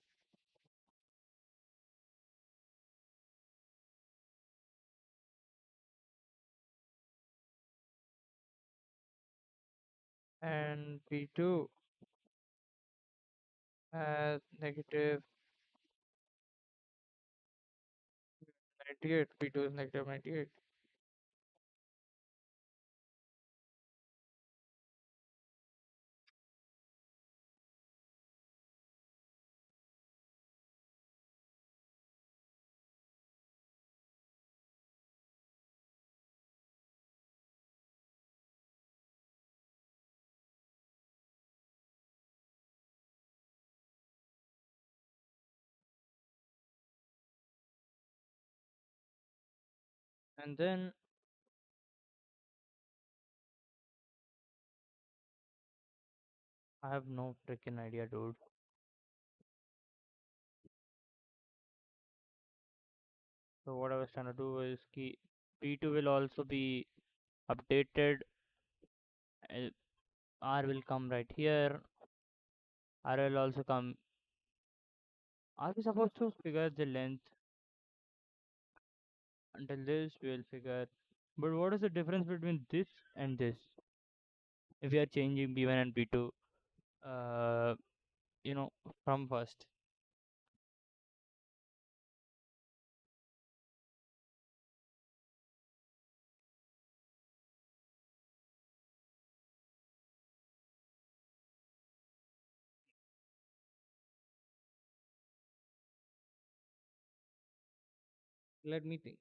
and B2 as negative 98. B2 is negative 98. And then I have no freaking idea, dude. So what I was trying to do is key P2 will also be updated. uh, R will come right here. R will also come. Are we supposed to figure the length until this? We'll figure. But what is the difference between this and this? If we are changing B1 and B2, uh, you know, from first. Let me think.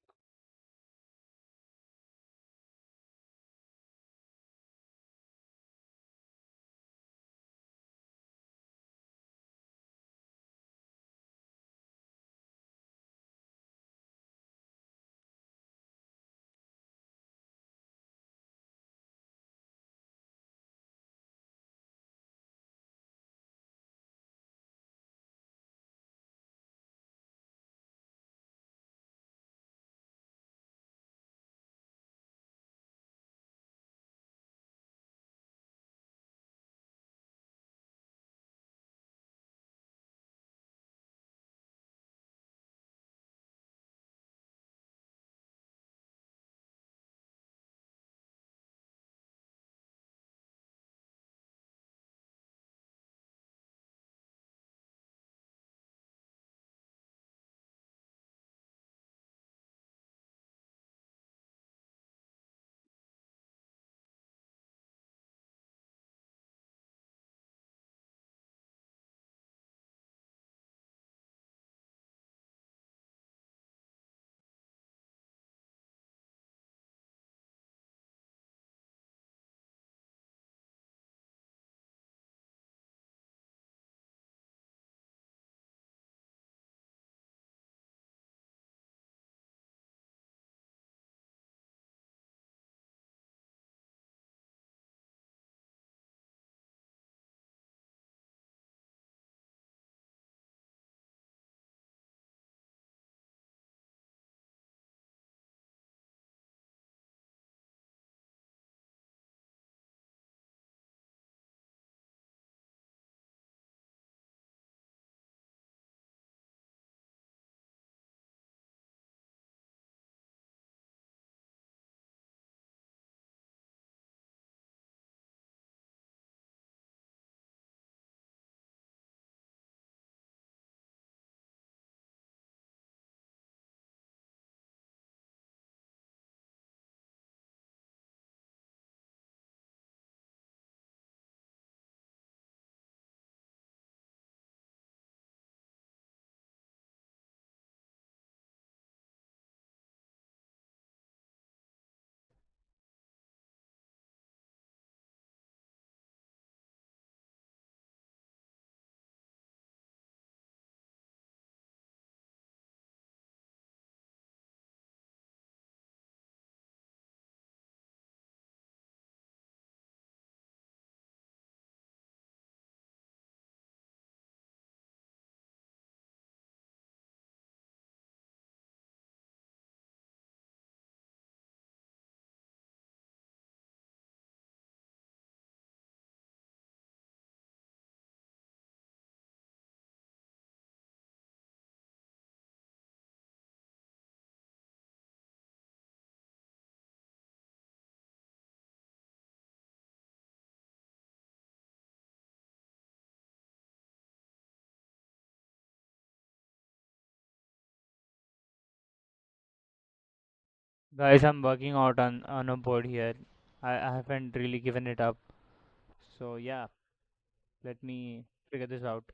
Guys, I'm working out on a board here. I haven't really given it up. So yeah, let me figure this out.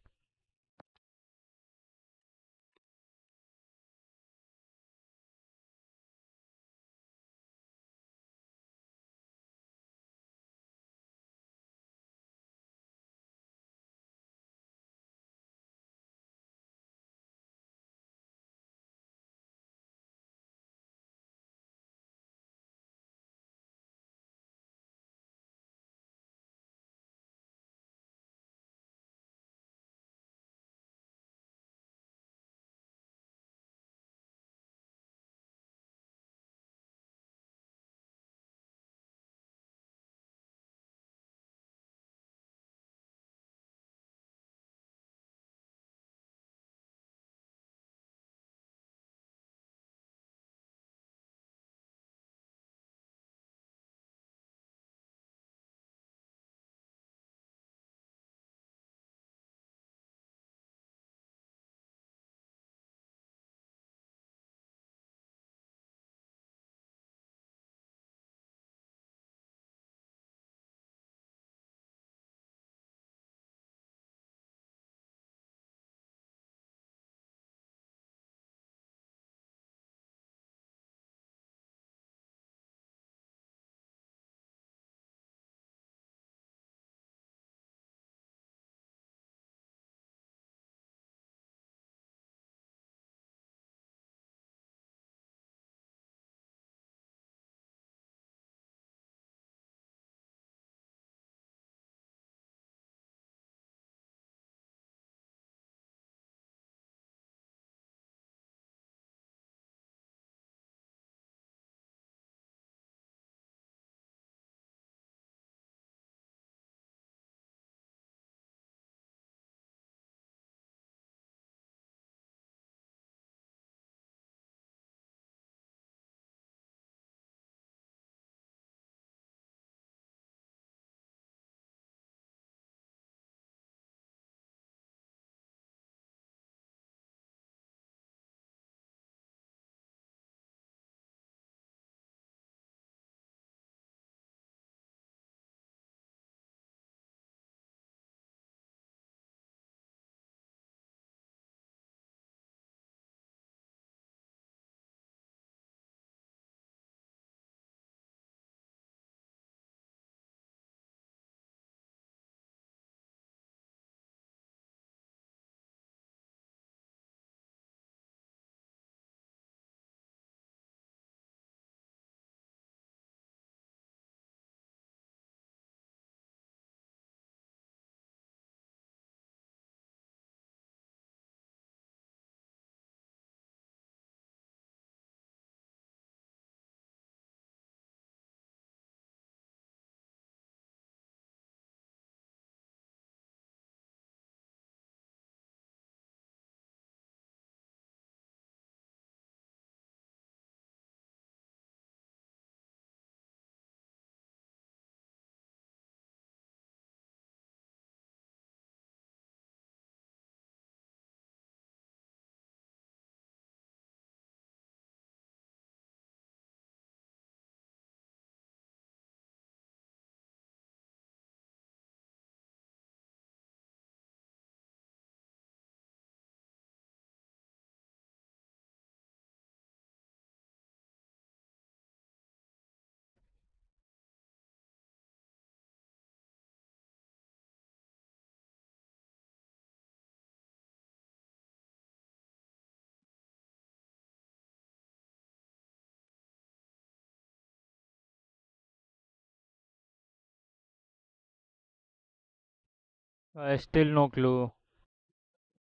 Still no clue.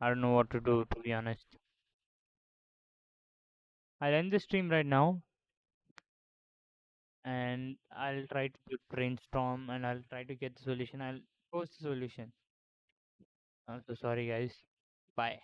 I don't know what to do, to be honest. I'll end the stream right now and I'll try to brainstorm and I'll try to get the solution. I'll post the solution. I'm so sorry, guys. Bye.